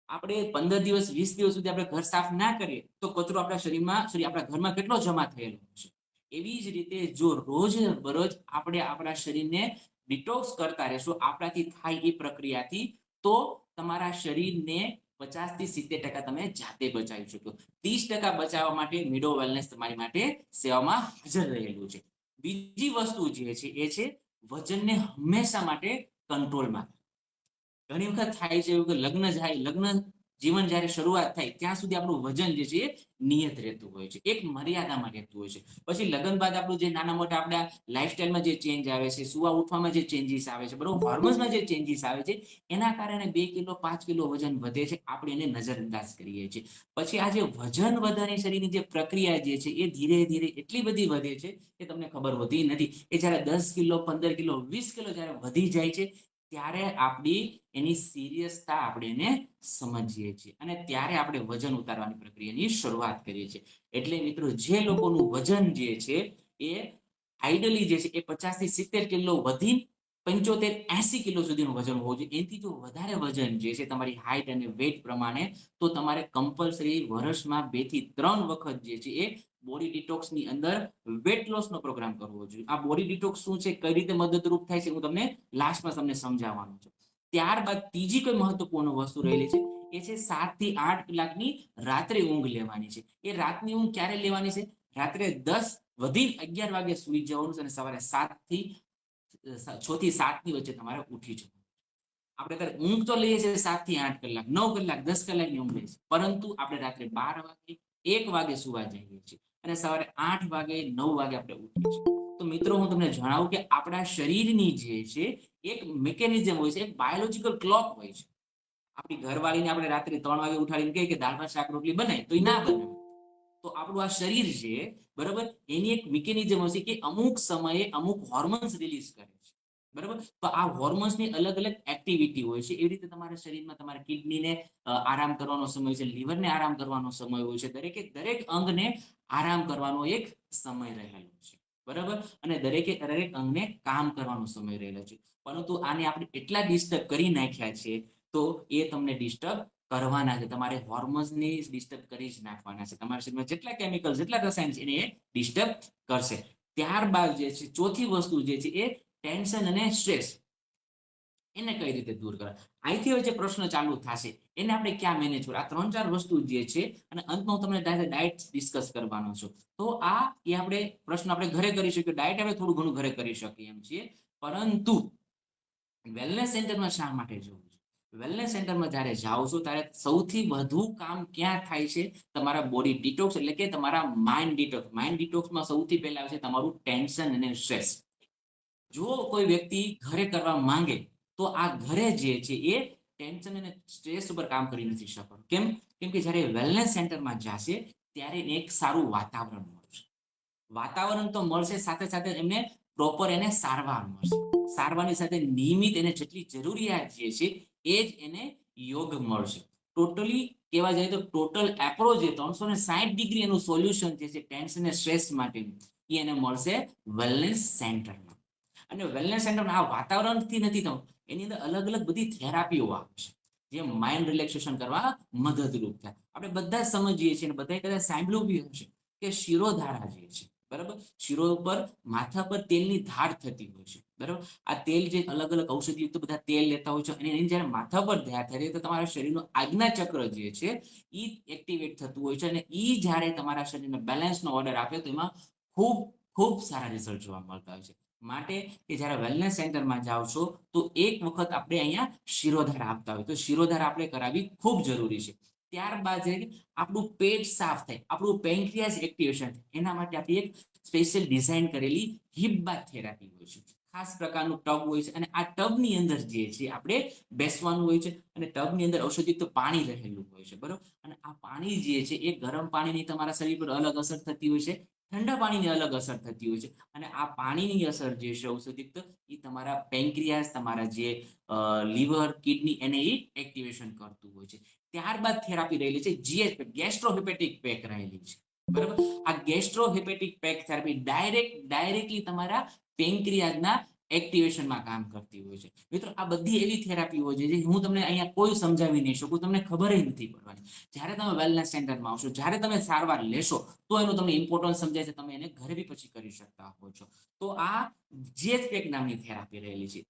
આપણે 15 દિવસ 20 દિવસ સુધી આપણે ઘર સાફ ના કરીએ તો કચરો આપણા શરીરમાં આપણા ઘરમાં કેટલો જમા થયેલો છે. એવી જ રીતે જો રોજ બરોજ આપણે આપણા શરીરને ડિટોક્સ કરતા રહેશું આપણાથી થાય એ પ્રક્રિયાથી, તો તમારા શરીરને 50 થી 70% તમે જાતે બચાવી શકો. 30% બચાવવા માટે મિડો વેલનેસ તમારી માટે સેવામાં હાજર રહેલું છે. બીજી વસ્તુ જે છે એ છે વજનને હંમેશા માટે કંટ્રોલમાં. ઘણી વખત થાય છે એવું કે લગ્ન જીવન જ્યારે શરૂઆત થાય ત્યાં સુધી આપણું વજન જે છે એ નિયત રહેતું હોય છે, એક મર્યાદામાં રહેતું હોય છે. પછી લગ્ન બાદ આપણું જે નાના મોટા આપણા લાઈફસ્ટાઈલમાં જે ચેન્જ આવે છે, સુવા ઉઠવામાં જે ચેન્જીસ આવે છે, બરોબર, હોર્મોન્સમાં જે ચેન્જીસ આવે છે, એના કારણે 2 કિલો 5 કિલો વજન વધે છે, આપણે એને નજરઅંદાજ કરીએ છીએ. પછી આ જે વજન વધવાની શરીરની જે પ્રક્રિયા જે છે એ ધીરે ધીરે એટલી બધી વધે છે કે તમને ખબર હોતી નથી. એ જ્યારે 10 કિલો 15 કિલો 20 કિલો જ્યારે વધી જાય છે ત્યારે આપણી એની સિરિયસતા આપણે એને સમજીએ છીએ અને ત્યારે આપણે વજન ઉતારવાની પ્રક્રિયાની શરૂઆત કરીએ છીએ. એટલે મિત્રો જે લોકોનું વજન જે છે એ આઈડલી જે છે એ 50 થી 70 કિલો વધી 75-80 કિલો સુધીનું વજન હોવું જોઈએ. એથી જો વધારે વજન જે છે તમારી હાઈટ અને વેટ પ્રમાણે, તો તમારે કમ્પલસરી વર્ષમાં 2 થી 3 વખત જે છે એ બોડી ડિટોક્સની અંદર વેટ લોસનો પ્રોગ્રામ કરવો જોઈએ. આ બોડી ડિટોક્સ શું છે, કઈ રીતે મદદરૂપ થાય છે, હું તમને લાસ્ટમાં તમને સમજાવવાનું છું. ત્યારબાદ ત્રીજી કોઈ મહત્વપૂર્ણ વસ્તુ રહેલી છે એ છે 7 થી 8 કલાકની રાત્રે ઊંઘ લેવાની છે. એ રાતની ઊંઘ ક્યારે લેવાની છે, રાત્રે 10 વધી 11 વાગે સુઈ જવાનું છે અને સવારે 6 થી 7 ની વચ્ચે તમારે ઉઠી જવું. આપણે ત્યારે ઊંઘ તો લઈએ છીએ 7 થી 8 કલાક, 9 કલાક 10 કલાકની ઊંઘ લઈએ છીએ, પરંતુ આપણે રાત્રે 12 વાગે 1 વાગે સુવા જઈએ છીએ અને સવારે 8 વાગે 9 વાગે આપણે ઉઠીએ છીએ. તો મિત્રો હું તમને જણાવું કે આપણા શરીરની જે છે એક મિકેનિઝમ હોય છે, એક બાયોલોજીકલ ક્લોક હોય છે. આપણી ઘરવાળીને આપણે રાત્રે 3 વાગે ઉઠાડીને કહીએ કે દાળ ભાત શાક રોટલી બનાય તો એ ના બનાવે. તો આપણું આ શરીર છે, બરાબર, એની એક મિકેનિઝમ હશે કે અમુક સમયે અમુક હોર્મોન્સ રિલીઝ કરે છે, બરાબર. તો આ હોર્મોન્સની અલગ અલગ એક્ટિવિટી હોય છે. એવી રીતે તમારા શરીરમાં તમારા કિડનીને આરામ કરવાનો સમય છે, લીવરને આરામ કરવાનો સમય હોય છે, દરેક અંગને આરામ કરવાનો એક સમય રહેલો છે, બરાબર. અને દરેક અંગને કામ કરવાનો સમય રહેલો છે. પરંતુ આને આપણે એટલા ડિસ્ટર્બ કરી નાખ્યા છે તો એ તમને ડિસ્ટર્બ કરવાના છે. તમારે હોર્મોન્સને ડિસ્ટર્બ કરી જ નાખવાના છે. તમારા શરીરમાં જેટલા કેમિકલ જેટલા રસાયણ છે એને એ ડિસ્ટર્બ કરશે. ત્યારબાદ જે છે ચોથી વસ્તુ જે છે એ ટેન્શન અને સ્ટ્રેસ, એને કઈ રીતે દૂર કરવા. અહીંથી હવે જે પ્રશ્ન ચાલુ થશે એને આપણે ક્યાં મેનેજ કરવા, આ 3-4 વસ્તુ જે છે અને અંતમાં હું તમને ડાયટ ડિસ્કસ કરવાનો છું. તો આ એ આપણે પ્રશ્ન આપણે ઘરે કરી શકીએ, ડાયટ આપણે થોડું ઘણું ઘરે કરી શકીએ એમ છીએ, પરંતુ વેલનેસ સેન્ટરમાં શા માટે જવું છે? વેલનેસ સેન્ટરમાં જ્યારે જાઓ છો ત્યારે સૌથી વધુ કામ ક્યાં થાય છે, તમારા બોડી ડિટોક્સ એટલે કે તમારા માઇન્ડ ડિટોક્સ. માઇન્ડ ડિટોક્સમાં સૌથી પહેલા આવે છે તમારું ટેન્શન અને સ્ટ્રેસ. જો કોઈ વ્યક્તિ ઘરે કરવા માંગે તો આ ઘરે જે છે એ ટેન્શન અને સ્ટ્રેસ ઉપર કામ કરી નથી શકવાનું. કેમ કે જ્યારે વેલનેસ સેન્ટરમાં જશે ત્યારે એક સારું વાતાવરણ મળશે, વાતાવરણ તો મળશે, સાથે સાથે એમને પ્રોપર એને સારવાર મળશે. સારવારની સાથે નિયમિત એને જેટલી જરૂરિયાત જે છે એ જ એને યોગ મળશે. ટોટલી કહેવા જાય તો ટોટલ એપ્રોચ જે 360 ડિગ્રી એનું સોલ્યુશન જે છે ટેન્શન અને સ્ટ્રેસ માટેનું એ એને મળશે વેલનેસ સેન્ટરમાં. અને વેલનેસ સેન્ટરમાં આ વાતાવરણથી નથી થતું, એની અંદર અલગ અલગ બધી થેરાપીઓ આવશે જે માઇન્ડ રિલેક્સેશન કરવા મદદરૂપ થાય. આપણે બધા સમજીએ છીએ અને બધા કદાચ સાંભળ્યું બી હશે કે શિરોધારા જે છે, બરાબર, શિરો ઉપર માથા પર તેલની ધાર થતી હોય છે, બરાબર. આ તેલ જે અલગ અલગ ઔષધિયુક્ત બધા તેલ લેતા હોય છે અને એની જયારે માથા પર ધાર થાય તો તમારા શરીરનું આજ્ઞા ચક્ર જે છે એ એક્ટિવેટ થતું હોય છે અને એ જ્યારે તમારા શરીરને બેલેન્સનો ઓર્ડર આપે તો એમાં ખૂબ ખૂબ સારા રિઝલ્ટ જોવા મળતા હોય છે. માટે કે જ્યારે વેલનેસ સેન્ટરમાં જાઓ છો તો એક વખત આપણે અહીંયા શિરોધારા આપતા હોય તો શિરોધારા આપણે કરાવવી ખૂબ જરૂરી છે. ત્યારબાદ આપણું પેટ સાફ થાય, આપણું પેન્ક્રિયાસ એક્ટિવેશન થાય, એના માટે આપણી એક સ્પેશિયલ ડિઝાઇન કરેલી હિપ બાથ થેરાપી હોય છે. ખાસ પ્રકારનું ટબ હોય છે અને આ ટબની અંદર જે છે આપણે બેસવાનું હોય છે અને ટબની અંદર ઔષધિયુક્ત પાણી રહેલું હોય છે, બરોબર. અને આ પાણી જે છે એ ગરમ પાણીની તમારા શરીર પર અલગ અસર થતી હોય છે, ઠંડા પાણીની અલગ અસર થતી હોય છે અને આ પાણીની અસર જે છે ઔષધિયુક્ત એ તમારા પેન્ક્રિયાસ, તમારા જે લીવર, કિડની એને એ એક્ટિવેશન કરતું હોય છે. ત્યારબાદ થેરાપી રહેલી છે જીએચ ગેસ્ટ્રોહિપેટિક પેક રહેલી છે, બરાબર. આ ગેસ્ટ્રોહિપેટિક પેક થેરાપી ડાયરેક્ટલી તમારા પેન્ક્રિયાસના એક્ટિવેશનમાં કામ કરતી હોય છે. મિત્રો, આ બધી એવી થેરાપીઓ છે જે હું તમને અહીંયા કોઈ સમજાવી નહીં શકું, તમને ખબર નથી પડવાની. જ્યારે તમે વેલનેસ સેન્ટરમાં આવશો, જ્યારે તમે સારવાર લેશો તો એનું તમને ઇમ્પોર્ટન્સ સમજાય છે, તમે એને ઘરે બી પછી કરી શકતા હો છો. તો આ જીએચ પેક નામની થેરાપી રહેલી છે.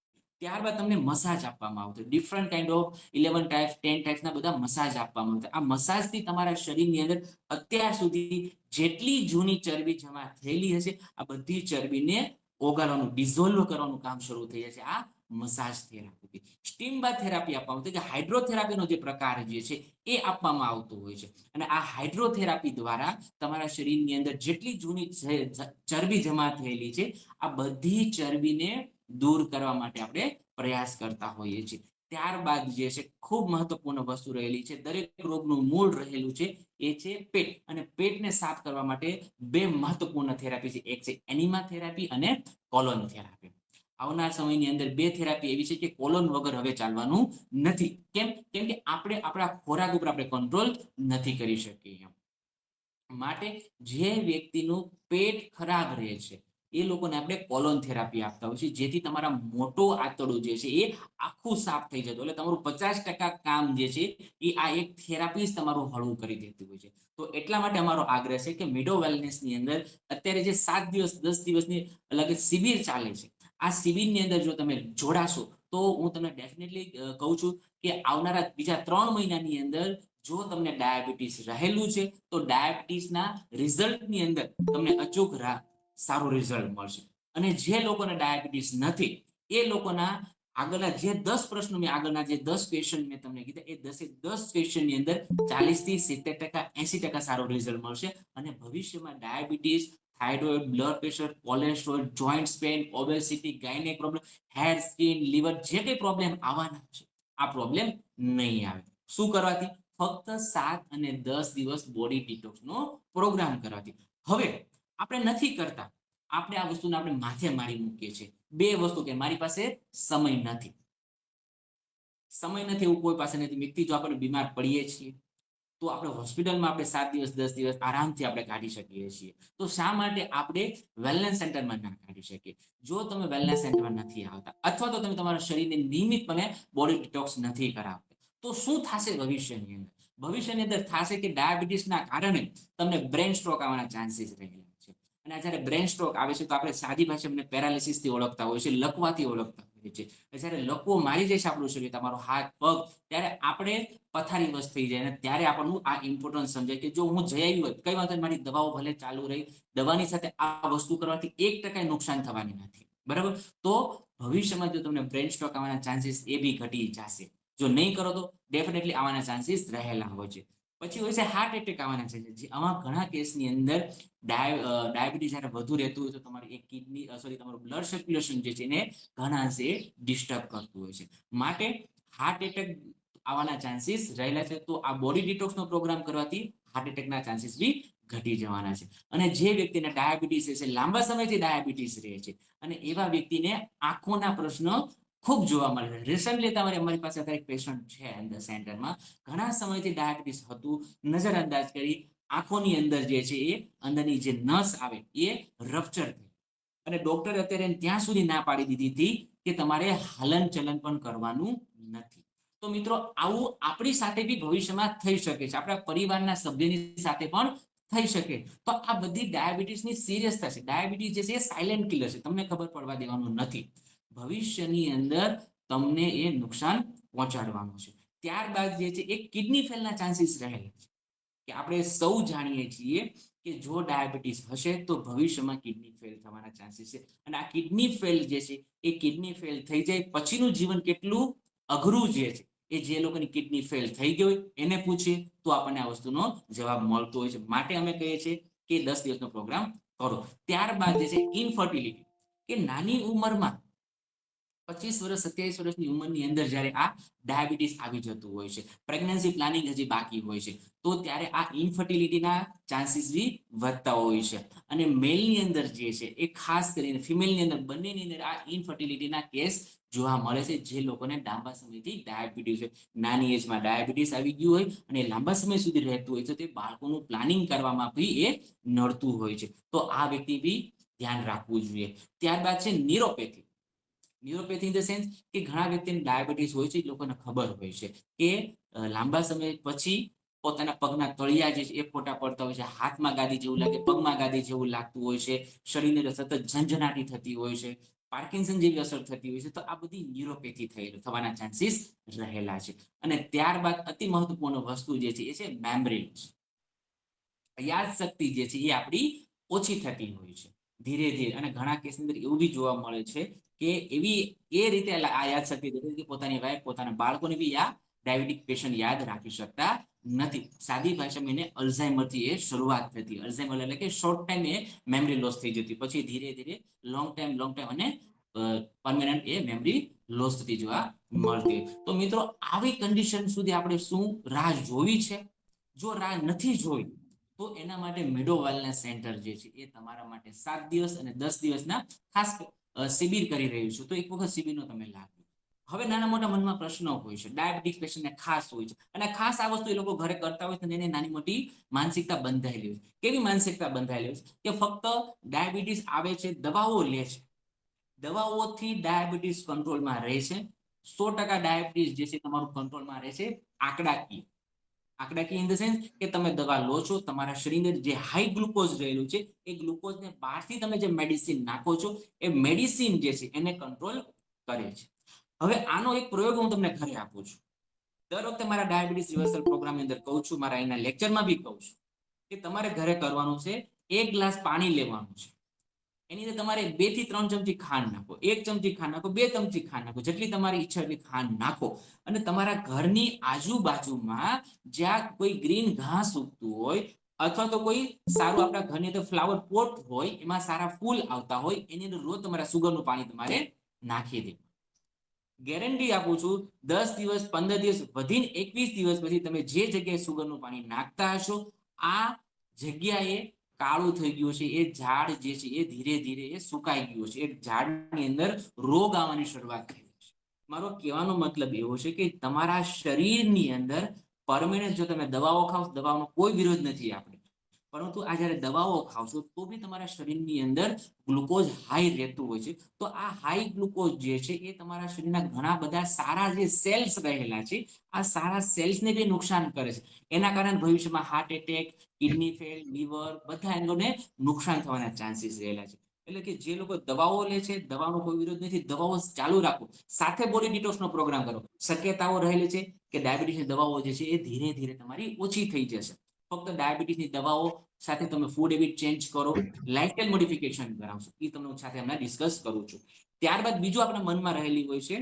ત્યારબાદ તમને મસાજ આપવામાં આવશે, ડિફરન્ટ કાઇન્ડ ઓફ 11 ટાઈપ્સ 10 ટાઈપ્સના બધા મસાજ આપવામાં આવશે. આ મસાજથી તમારા શરીરની અંદર અત્યાર સુધી જેટલી જૂની ચરબી જમા થયેલી હશે આ બધી ચરબીને ઓગાળવાનું, ડિઝોલ્વ કરવાનું કામ શરૂ થઈ જશે આ મસાજ થેરાપી. સ્ટીમ બાથ થેરાપી આપવામાં આવશે કે હાઇડ્રોથેરાપીનો જે પ્રકાર જે છે એ આપવામાં આવતો હોય છે અને આ હાઇડ્રોથેરાપી દ્વારા તમારા શરીરની અંદર જેટલી જૂની ચરબી જમા થયેલી છે આ બધી ચરબીને દૂર કરવા માટે આપણે પ્રયાસ કરતા હોઈએ છીએ. ત્યારબાદ જે છે ખૂબ મહત્વપૂર્ણ વસ્તુ રહેલી છે, દરેક રોગનું મૂળ રહેલું છે એ છે પેટ, અને પેટને સાફ કરવા માટે બે મહત્વપૂર્ણ થેરાપી છે, એક છે એનિમા થેરાપી અને કોલોન થેરાપી. આવનાર સમયની અંદર બે થેરાપી એવી છે કે કોલોન વગર હવે ચાલવાનું નથી. કેમ કે આપણે આપણા ખોરાક ઉપર આપણે કંટ્રોલ નથી કરી શકીએ. માટે જે વ્યક્તિનું પેટ ખરાબ રહે છે એ લોકોને આપણે કોલોન થેરાપી આપતા હોય છે, જેથી તમારા મોટો આંતરડો જે છે એ આખું સાફ થઈ જતું, એટલે તમારું 50% કામ જે છે એ આ એક થેરાપી જ તમારું હળવું કરી દેતું હોય છે. તો એટલા માટે અમારો આગ્રહ છે કે મિડો વેલનેસની અંદર અત્યારે જે 7 દિવસ 10 દિવસની અલગ શિબિર ચાલે છે, આ શિબિરની અંદર જો તમે જોડાશો તો હું તમને ડેફિનેટલી કહું છું કે આવનારા બીજા 3 મહિનાની અંદર જો તમને ડાયાબિટીસ રહેલું છે તો ડાયાબિટીસના રિઝલ્ટની અંદર તમને અચૂક સારું રિઝલ્ટ મળશે. અને જે લોકોને ડાયાબિટીસ નથી એ લોકોના આગળના જે 10 પ્રશ્નો મેં આગળના જે 10 ક્વેશ્ચન મેં તમને કીધા એ 10 ક્વેશ્ચનની અંદર 40 થી 70%, 80% સારું રિઝલ્ટ મળશે અને ભવિષ્યમાં diabetes, thyroid, blood pressure, cholesterol, joint pain, obesity, gynaec problem, hair, skin, liver જે કંઈ પ્રોબ્લેમ આવવાના છે આ પ્રોબ્લેમ નહીં આવે. શું કરવાથી? ફક્ત 7 અને 10 દિવસ બોડી ડિટોક્સનો પ્રોગ્રામ કરવાથી. હવે આપણે નથી કરતા, આપણે આ વસ્તુને આપણે માથે મારી મૂકીએ છીએ. બે વસ્તુ કે મારી પાસે સમય નથી, સમય નથી એવું કોઈ પાસે નથી. વ્યક્તિ જો આપણે બીમાર પડીએ છીએ તો આપણે હોસ્પિટલમાં આપણે 7 દિવસ 10 દિવસ આરામથી આપણે કાઢી શકીએ છીએ. તો શા માટે આપણે વેલનેસ સેન્ટરમાં ના કાઢી શકીએ? જો તમે વેલનેસ સેન્ટરમાં નથી આવતા અથવા તો તમે તમારા શરીરને નિયમિતપણે બોડી ડિટોક્સ નથી કરાવતા તો શું થશે ભવિષ્યની અંદર? ભવિષ્યની અંદર થશે કે ડાયાબિટીસના કારણે તમને બ્રેન સ્ટ્રોક આવવાના ચાન્સીસ રહેલા છે. અને જ્યારે બ્રેન સ્ટ્રોક આવે છે તો આપણે સાદી ભાષામાં પેરાલિસિસથી ઓળખતા હોય છે, લકવાથી ઓળખતા હોઈએ છીએ. જ્યારે લકવો મારી જાય છે આપણું શરીર, તમારો હાથ પગ, ત્યારે આપણે પથારીવશ થઈ જાય અને ત્યારે આપણને આ ઇમ્પોર્ટન્સ સમજાય કે જો હું જઈ આવી હોત કઈ વાંધો નહીં, મારી દવાઓ ભલે ચાલુ રહી, દવાની સાથે આ વસ્તુ કરવાથી 1% નુકસાન થવાની નથી, બરાબર. તો ભવિષ્યમાં જો તમને બ્રેન સ્ટ્રોક આવવાના ચાન્સીસ એ બી ઘટી જશે. જો નહીં કરો તો ડેફિનેટલી આવવાના ચાન્સીસ રહેલા હોય છે. પછી હોય છે હાર્ટ એટેક આવવાના ચાન્સીસ. આમાં ઘણા કેસની અંદર ડાયાબિટીસ જ્યારે વધુ રહેતું હોય તો તમારી એક કિડની તમારું બ્લડ સર્ક્યુલેશન જે છે એને ઘણા અંશે ડિસ્ટર્બ કરતું હોય છે. માટે હાર્ટ એટેક આવવાના ચાન્સીસ રહેલા છે. તો આ બોડી ડિટોક્સનો પ્રોગ્રામ કરવાથી હાર્ટ એટેકના ચાન્સીસ બી ઘટી જવાના છે. અને જે વ્યક્તિને ડાયાબિટીસ છે, લાંબા સમયથી ડાયાબિટીસ રહે છે, અને એવા વ્યક્તિને આંખોના પ્રશ્ન ખૂબ જોવા મળે છે. રિસન્ટલી અમારી પાસે એક પેશન્ટ છે અંદર સેન્ટરમાં, ઘણા સમયથી ડાયાબિટીસ હતું, નજરઅંદાજ કરી, આંખોની અંદર જે છે એ અંદરની જે નસ આવે એ રપ્ચર થઈ, અને ડોક્ટરે અત્યારે ત્યાં સુધી ના પાડી દીધી હતી કે તમારે હલન ચલન પણ કરવાનું નથી. તો મિત્રો, આવું આપણી સાથે બી ભવિષ્યમાં થઈ શકે છે, આપણા પરિવારના સભ્યની સાથે પણ થઈ શકે. તો આ બધી ડાયાબિટીસની સિરિયસતા છે. ડાયાબિટીસ જે છે એ સાયલેન્ટ કિલર છે, તમને ખબર પડવા દેવાનું નથી. ભવિષ્યની અંદર તમને એ નુકસાન પહોંચાડવાનું છે. ત્યારબાદ જે છે એ કિડની ફેલના ચાન્સીસ રહેલા છે, કે આપણે સૌ જાણીએ છીએ કે જો ડાયાબિટીસ હશે તો ભવિષ્યમાં કિડની ફેલ થવાના ચાન્સીસ છે. અને આ કિડની ફેલ જે છે એ કિડની ફેલ થઈ જાય પછીનું જીવન કેટલું અઘરું જે છે, એ જે લોકોની કિડની ફેલ થઈ ગઈ હોય એને પૂછીએ તો આપણને આ વસ્તુનો જવાબ મળતો હોય છે. માટે અમે કહીએ છીએ કે 10 દિવસનો પ્રોગ્રામ કરો. ત્યારબાદ જે છે ઇનફર્ટિલિટી, કે નાની ઉંમરમાં 25 વર્ષ 27 વર્ષની ઉંમરની અંદર જ્યારે આ ડાયાબિટીસ આવી જતું હોય છે, પ્રેગ્નન્સી પ્લાનિંગ હજી બાકી હોય છે, તો ત્યારે આ ઇનફર્ટિલિટીના ચાન્સીસ બી વધતા હોય છે. અને મેલની અંદર જે છે એ ખાસ કરીને ફિમેલની અંદર બંનેની અંદર આ ઇનફર્ટિલિટીના કેસ જોવા મળે છે, જે લોકોને લાંબા સમયથી ડાયાબિટીસ હોય, નાની એજમાં ડાયાબિટીસ આવી ગયું હોય અને લાંબા સમય સુધી રહેતું હોય છે, તે બાળકોનું પ્લાનિંગ કરવામાં બી એ નડતું હોય છે. તો આ વ્યક્તિ બી ધ્યાન રાખવું જોઈએ. ત્યારબાદ છે neuropathy. Neuropathy in the sense કે ઘણા વ્યક્તિને ડાયાબિટીસ હોય છે, લોકોને ખબર હોય છે કે લાંબા સમય પછી પોતાના પગના તળિયા જે છે એ ફોટા પડતા હોય છે, હાથમાં ગાદી જેવું લાગે, પગમાં ગાદી જેવું લાગતું હોય છે, શરીરને સતત ઝંઝનાટી થતી હોય છે, પાર્કિન્સન જેવી અસર થતી હોય છે. તો આ બધી ન્યુરોપેથી થવાના ચાન્સીસ રહેલા છે. અને ત્યારબાદ અતિ મહત્વપૂર્ણ વસ્તુ જે છે એ છે મેમરી લોસ. યાદ શક્તિ જે છે એ આપણી ઓછી થતી હોય છે ધીરે ધીરે, અને ઘણા કેસની અંદર એવું બી જોવા મળે છે કે એવી એ રીતે આ યાદ શક્તિ પોતાની વાઈફ, પોતાના બાળકોને બી આ ડાયાબિટીક પેશન્ટ યાદ રાખી શકતા નથી. સાદી ભાષામાં એને અલ્ઝાઇમરથી એ શરૂઆત થતી. અલ્ઝાઇમર એટલે કે શોર્ટ ટાઈમ એ મેમરી લોસ થઈ જતી, પછી ધીરે ધીરે લોંગ ટાઈમ અને પરમેનન્ટ એ મેમરી લોસ થતી જોવા મળતી. તો મિત્રો, આવી કન્ડિશન સુધી આપણે શું રાહ જોવી છે? જો રાહ નથી જોઈ તો એના માટે મેડો વેલનેસ સેન્ટર જે છે એ તમારા માટે 7 દિવસ અને 10 દિવસના ખાસ શિબિર કરી રહ્યું છું. તો એક વખત શિબિરનો તમે લાભ લો. હવે નાના મોટા મનમાં પ્રશ્નો હોય છે, ડાયાબિટીસ પેશન્ટને ખાસ હોય છે, અને ખાસ આ વસ્તુ એ લોકો ઘરે કરતા હોય છે, એને નાની મોટી માનસિકતા બંધાયેલી હોય છે. કેવી માનસિકતા બંધાયેલી હોય છે? કે ફક્ત ડાયાબિટીસ આવે છે, દવાઓ લે છે, દવાઓથી ડાયાબિટીસ કંટ્રોલમાં રહે છે. 100% ડાયાબિટીસ જે છે તમારું કંટ્રોલમાં રહે છે. આંકડાકીય ઇન ધ સેન્સ કે તમે દવા લો છો, તમારા શરીરની જે હાઈ ગ્લુકોઝ રહેલું છે એ ગ્લુકોઝને બહારથી તમે જે મેડિસિન નાખો છો, એ મેડિસિન જે છે એને કંટ્રોલ કરે છે. હવે આનો એક પ્રયોગ હું તમને ઘરે આપું છું. દર વખતે મારા ડાયાબિટીસ રિવર્સલ પ્રોગ્રામની અંદર કહું છું, મારા અહીંના લેક્ચરમાં બી કહું છું કે તમારે ઘરે કરવાનું છે, 1 ગ્લાસ પાણી લેવાનું છે, એની અંદર તમારે 2 થી 3 ચમચી ખાંડ નાખો, 1 ચમચી ખાંડ નાખો, 2 ચમચી ખાંડ નાખો, જેટલી તમારી ઈચ્છા એટલી ખાંડ નાખો. અને તમારા ઘરની આજુબાજુમાં જ્યાં કોઈ ગ્રીન ઘાસ ઉગતું હોય, અથવા તો કોઈ સારું આપણા ઘરની અંદર ફ્લાવર પોટ હોય, એમાં સારા ફૂલ આવતા હોય, એની અંદર રોજ તમારા સુગરનું પાણી તમારે નાખી દે. ગેરંટી આપું છું, 10 દિવસ 15 દિવસ વધીને 21 દિવસ પછી તમે જે જગ્યાએ સુગરનું પાણી નાખતા હશો, આ જગ્યાએ કાળું થઈ ગયું છે, એ ઝાડ જે છે એ ધીરે ધીરે એ સુકાઈ ગયું છે, એ ઝાડની અંદર રોગ આવવાની શરૂઆત થઈ છે. મારો કહેવાનો મતલબ એવો છે કે તમારા શરીરની અંદર પરમેનન્ટ, જો તમે દવાઓ ખાવ, દવાઓનો કોઈ વિરોધ નથી આપણે, પરંતુ આ જ્યારે દવાઓ ખાવશો તો બી તમારા શરીરની અંદર ગ્લુકોઝ હાઈ રહેતું હોય છે. તો આ હાઈ ગ્લુકોઝ જે છે એ તમારા શરીરના ઘણા બધા સારા જે સેલ્સ રહેલા છે, આ સારા સેલ્સને બી નુકસાન કરે છે. એના કારણે ભવિષ્યમાં heart attack, kidney fail, liver, બધા અંગોને નુકસાન થવાના ચાન્સીસ રહેલા છે. એટલે કે જે લોકો દવાઓ લે છે, દવાનો કોઈ વિરોધ નથી, દવાઓ ચાલુ રાખો, સાથે બોડી ડિટોક્સનો પ્રોગ્રામ કરો. શક્યતાઓ રહેલી છે કે ડાયાબિટીસની દવાઓ જે છે એ ધીરે ધીરે તમારી ઓછી થઈ જશે. ફક્ત ડાયાબિટીસની દવાઓ સાથે તમે ફૂડ હેબિટ ચેન્જ કરો, લાઇફસ્ટાઇલ મોડિફિકેશન કરાવશો, એ તમને સાથે હમણાં ડિસ્કસ કરું છું. ત્યારબાદ બીજું આપણા મનમાં રહેલી હોય છે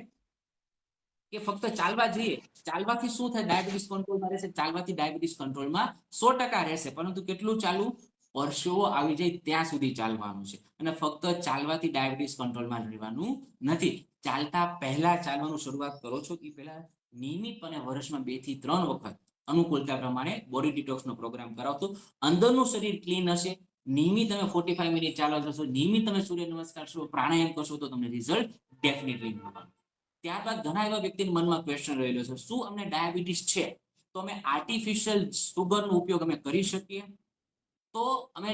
કે ફક્ત ચાલવા જઈએ, ચાલવાથી શું થાય? ડાયાબિટીસ કંટ્રોલમાં રહેશે, ચાલવાથી ડાયાબિટીસ કંટ્રોલમાં 100% રહેશે, પરંતુ કેટલું ચાલવું? પરસેવો આવી જાય ત્યાં સુધી ચાલવાનું છે. અને ફક્ત ચાલવાથી ડાયાબિટીસ કંટ્રોલમાં રહેવાનું નથી. ચાલતા પહેલા ચાલવાનું શરૂઆત કરો છો, એ પહેલા નિયમિતપણે વર્ષમાં 2 થી 3 વખત અનુકૂળતા પ્રમાણે બોડી ડિટોક્સનો પ્રોગ્રામ કરાવતો અંદરનું શરીર ક્લીન હશે. નિયમિત તમે 45 મિનિટ ચાલવા જશો, નિયમિત તમે સૂર્ય નમસ્કાર કરશો, પ્રાણાયામ કરશો તો તમને રિઝલ્ટ ડેફિનેટલી મળવાનું. ત્યારબાદ ઘણા એવા વ્યક્તિના મનમાં ક્વેશ્ચન રહેલો છે, શું અમને ડાયાબિટીસ છે તો અમે આર્ટિફિશિયલ સુગરનો ઉપયોગ અમે કરી શકીએ? તો અમે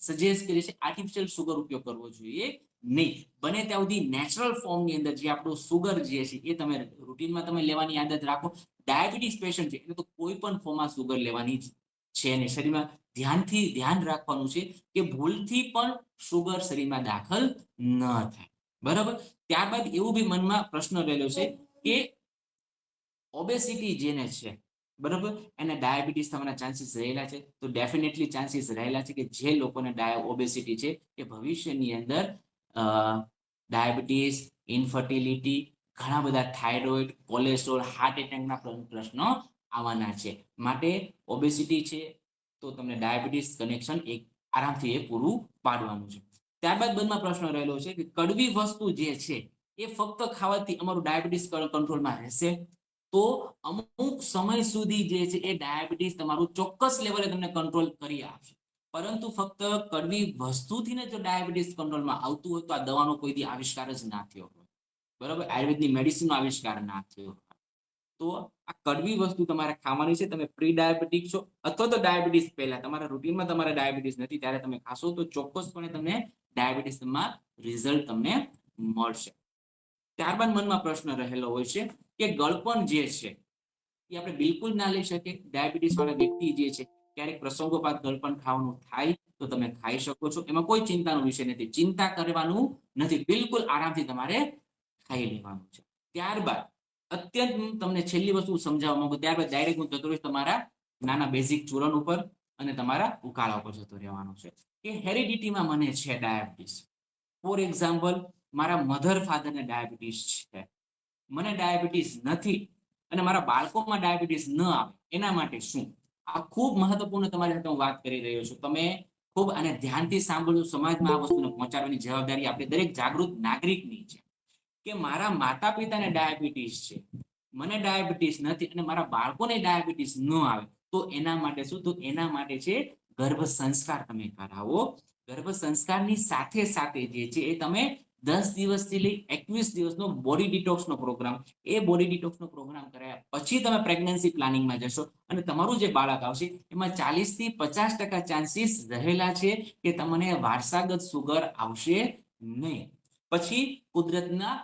સજેસ્ટ કરીએ છીએ આર્ટિફિશિયલ સુગર ઉપયોગ કરવો જોઈએ નહીં. બને ત્યાં સુધી નેચરલ ફોર્મની અંદર જે આપણું સુગર જે છે એ તમે રૂટીનમાં તમે લેવાની આદત રાખો. ડાયાબિટીસ પેશન્ટ છે એટલે તો કોઈ પણ ફોર્મમાં સુગર લેવાની છે નહીં. શરીરમાં ધ્યાન રાખવાનું છે કે ભૂલથી પણ સુગર શરીરમાં દાખલ ન થાય. બરાબર. ત્યારબાદ એવું બી મનમાં પ્રશ્ન રહેલો છે કે ઓબેસિટી જેને છે, બરાબર, એને ડાયાબિટીસ થવાના ચાન્સીસ રહેલા છે. તો ડેફિનેટલી ચાન્સીસ રહેલા છે કે જે લોકોને ઓબેસિટી છે એ ભવિષ્યની અંદર ડાયાબિટીસ, ઇન્ફર્ટિલિટી, ઘણા બધા થાઇરોઇડ, કોલેસ્ટ્રોલ, હાર્ટ એટેકના પ્રશ્નો આવવાના છે. માટે ઓબેસિટી છે તો તમને ડાયાબિટીસ કનેક્શન એક આરામથી એ પૂરું પાડવાનું છે. ત્યારબાદ બંધમાં પ્રશ્ન રહેલો છે કે કડવી વસ્તુ જે છે એ ફક્ત ખાવાથી અમારું ડાયાબિટીસ કંટ્રોલમાં રહેશે? તો અમુક સમય સુધી જે છે એ ડાયાબિટીસ તમારું ચોક્કસ લેવલે તમને કંટ્રોલ કરી આપશે. પરંતુ ફક્ત કડવી વસ્તુથી ને જો ડાયાબિટીસ કંટ્રોલમાં આવતું હોય તો આ દવાનો કોઈ દી આવિષ્કાર જ ના થયો હોય. બરાબર. આયુર્વેદની મેડિસિનનો આવિષ્કાર ના થયો. તો આ કડવી વસ્તુ તમારે ખાવાની છે. તમે પ્રી ડાયાબિટીક છો અથવા તો ડાયાબિટીસ પહેલા તમારા રૂટીનમાં તમારે ડાયાબિટીસ નથી ત્યારે તમે ખાશો તો ચોક્કસપણે તમને ડાયાબિટીસમાં રિઝલ્ટ તમને મળશે. ત્યારબાદ મનમાં પ્રશ્ન રહેલો હોય છે કે ગળપણ જે છે એ આપણે બિલકુલ ના લઈ શકીએ. ડાયાબિટીસ વાળા વ્યક્તિ જે છે ક્યારેક પ્રસંગોપાત ગળપણ ખાવાનું થાય તો તમે ખાઈ શકો છો. એમાં કોઈ ચિંતાનો વિષય નથી. ચિંતા કરવાનું નથી. બિલકુલ આરામથી તમારે ખાઈ લેવાનું છે. ત્યારબાદ અત્યંત તમને છેલ્લી વસ્તુ સમજાવવા માંગુ, ત્યારબાદ ડાયરેક્ટ હું જતો રહીશ તમારા નાના બેઝિક ચૂરણ ઉપર અને તમારા ઉકાળા ઉપર જતો રહેવાનો છે કે હેરિડિટીમાં મને છે ડાયાબિટીસ. ફોર એક્ઝામ્પલ, મારા મધર ફાધરને ડાયાબિટીસ છે, મને ડાયાબિટીસ નથી અને મારા બાળકોમાં ડાયાબિટીસ ન આવે એના માટે શું? આ ખૂબ મહત્વપૂર્ણ તમારી સાથે હું વાત કરી રહ્યો છું. તમે ખૂબ આને ધ્યાનથી સાંભળજો. સમાજમાં આ વસ્તુને પહોંચાડવાની જવાબદારી આપણે દરેક જાગૃત નાગરિકની છે કે મારા માતા પિતાને ડાયાબિટીસ છે, મને ડાયાબિટીસ નથી અને મારા બાળકોને ડાયાબિટીસ ન આવે તો એના માટે શું? તો એના માટે છે ગર્ભ સંસ્કાર તમે કરાવો. ગર્ભ સંસ્કારની સાથે સાથે જે છે એ તમે 10 દિવસથી લઈ 21 દિવસનો બોડી ડિટોક્સનો પ્રોગ્રામ, એ બોડી ડિટોક્સનો પ્રોગ્રામ કરાયા પછી તમે પ્રેગ્નન્સી પ્લાનિંગમાં જશો અને તમારું જે બાળક આવશે એમાં 40 થી 50% ચાન્સીસ રહેલા છે કે તમને વારસાગત સુગર આવશે નહીં. પછી કુદરતના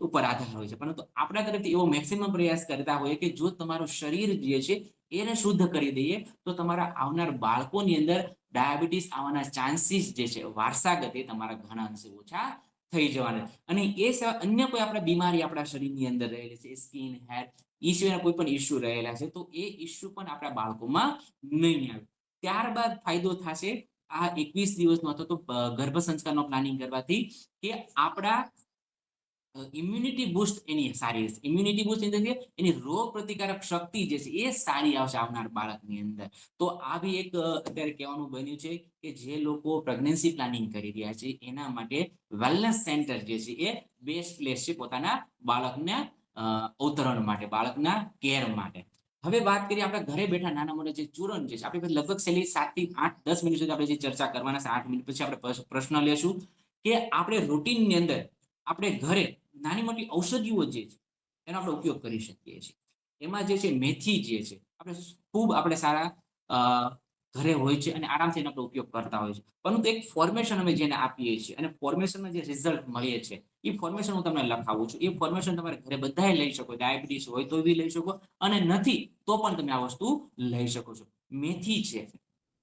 ઉપર આધાર હોય છે, પરંતુ આપણા તરફથી એવો મેક્સિમમ પ્રયાસ કરતા હોય કે જો તમારું શરીર જે છે એને શુદ્ધ કરી દઈએ તો તમારા આવનાર બાળકોની અંદર ડાયાબિટીસ આવવાના ચાન્સીસ જે છે વારસાગત એ તમારા ઘણા અંશે ઓછા થઈ જવાના. અને એ સિવાય અન્ય કોઈ આપણે બીમારી આપણા શરીરની અંદર રહેલી છે, સ્કિન, હેર, એ સિવાયના કોઈ પણ ઇસ્યુ રહેલા છે તો એ ઇસ્યુ પણ આપણા બાળકોમાં નહીં આવે. ત્યારબાદ ફાયદો થશે આ 21 દિવસનો અથવા તો ગર્ભ સંસ્કારનો પ્લાનિંગ કરવાથી કે આપણા ઇમ્યુનિટી બુસ્ટ એની સારી હશે. ઇમ્યુનિટી બુસ્ટ એટલે એની રોગ પ્રતિકારક શક્તિ જે છે એ સારી આવશે આવનાર બાળકની અંદર. તો આ બી એક અત્યારે કહેવાનું બન્યું છે કે જે લોકો પ્રેગ્નન્સી પ્લાનિંગ કરી રહ્યા છે એના માટે વેલનેસ સેન્ટર જે છે એ બેસ્ટ પ્લેસ છે પોતાના બાળકના અવતરણ માટે, બાળકના કેર માટે. હવે વાત કરીએ આપણે ઘરે બેઠા નાના મોટા જે ચૂરણ છે આપણે લગભગ છેલ્લી 7 થી 8 10 મિનિટ સુધી આપણે જે ચર્ચા કરવાના છે, 8 મિનિટ પછી આપણે પ્રશ્ન લેશું કે આપણે રૂટીનની અંદર આપણે ઘરે નાની મોટી ઔષધિઓ જે છે એનો આપણે ઉપયોગ કરી શકીએ છીએ. એમાં જે છે મેથી જે છે આપણે ખૂબ આપણે સારા ઘરે હોય છે અને આરામથી એનો આપણે ઉપયોગ કરતા હોય છે. પરંતુ એક ફોર્મેશન અમે જેને આપીએ છીએ અને ફોર્મેશનમાં જે રિઝલ્ટ મળે છે એ ફોર્મેશન હું તમને લખાવું છું. એ ફોર્મેશન તમારે ઘરે બધાએ લઈ શકો. ડાયાબિટીસ હોય તો બી લઈ શકો અને નથી તો પણ તમે આ વસ્તુ લઈ શકો છો. મેથી છે,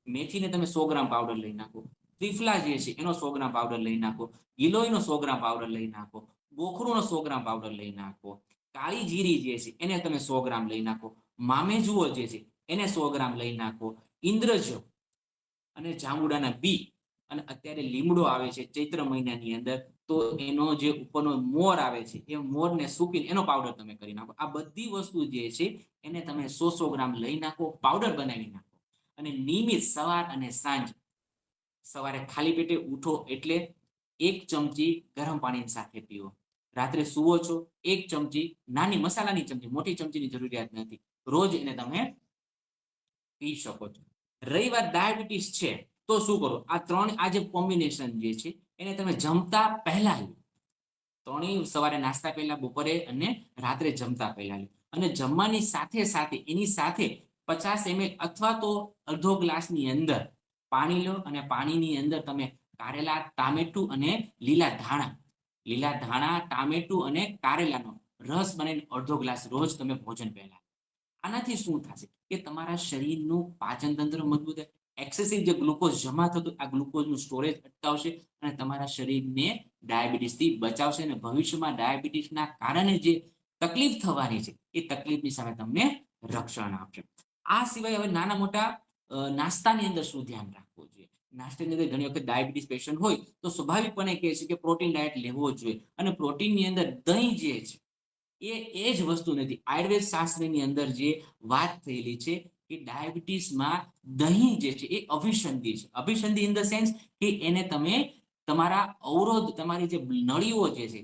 મેથીને તમે 100 ગ્રામ પાવડર લઈ નાખો. ત્રિફલા જે છે એનો 100 ગ્રામ પાવડર લઈ નાખો. ગિલોયનો 100 ગ્રામ પાવડર લઈ નાખો. ગોખરુનો 100 ગ્રામ પાવડર લઈ નાખો. કાળી જીરી જે છે એને તમે 100 ગ્રામ લઈ નાખો. મામેજુઓ જે છે એને 100 ગ્રામ લઈ નાખો. ઇન્દ્રજો અને જાંબુડાના બી અને અત્યારે લીમડો આવે છે ચૈત્ર મહિનાની અંદર તો એનો જે ઉપરનો મોર આવે છે એ મોરને સૂકીને એનો પાવડર તમે કરી નાખો. આ બધી વસ્તુ જે છે એને તમે 100 ગ્રામ લઈ નાખો, પાવડર બનાવી નાખો અને નિયમિત સવાર અને સાંજ, સવારે ખાલી પેટે ઉઠો એટલે 1 ચમચી ગરમ પાણીની સાથે પીવો, રાત્રે સુવો છો, 1 ચમચી નાની મસાલાની ચમચી, મોટી ચમચીની જરૂરિયાત નથી, રોજ એને તમે પી શકો છો. રહી વાત ડાયાબિટીસ છે તો શું કરો? આ 3 આ જે કોમ્બિનેશન જે છે એને તમે જમતા પહેલા લો. 3 સવારે નાસ્તા પહેલા, બપોરે અને રાત્રે જમતા પહેલા લો. અને જમવાની સાથે સાથે એની સાથે 50 ml અથવા તો અડધો ગ્લાસની અંદર પાણી લો, અને પાણીની અંદર તમે કારેલા, ટામેટું અને લીલા ધાણા, ટામેટું અને કારેલાનો રસ બનાવીને અડધો ગ્લાસ રોજ તમે ભોજન પહેલા. આનાથી શું થશે કે તમારા શરીરનું પાચન તંત્ર મજબૂત થાય, એક્સેસિવ જે ગ્લુકોઝ જમા થતું આ ગ્લુકોઝનું સ્ટોરેજ અટકાવશે અને તમારા શરીરને ડાયાબિટીસથી બચાવશે, અને ભવિષ્યમાં ડાયાબિટીસના કારણે જે તકલીફ થવાની છે એ તકલીફની સામે તમને રક્ષણ આપશે. આ સિવાય હવે નાના મોટા નાસ્તાની અંદર શું ધ્યાન રાખવું જોઈએ? નાસ્તાની અંદર ઘણી વખત ડાયાબિટીસ પેશન્ટ હોય તો સ્વાભાવિકપણે કહે છે કે પ્રોટીન ડાયટ લેવો જોઈએ, અને પ્રોટીનની અંદર દહીં જે છે એ જ વસ્તુ નથી. આયુર્વેદ શાસ્ત્રની અંદર જે વાત થયેલી છે કે ડાયાબિટીસમાં દહીં જે છે એ અભિસંધિ છે. અભિસંધિ ઇન ધ સેન્સ કે એને તમે તમારા અવરોધ, તમારી જે નળીઓ જે છે,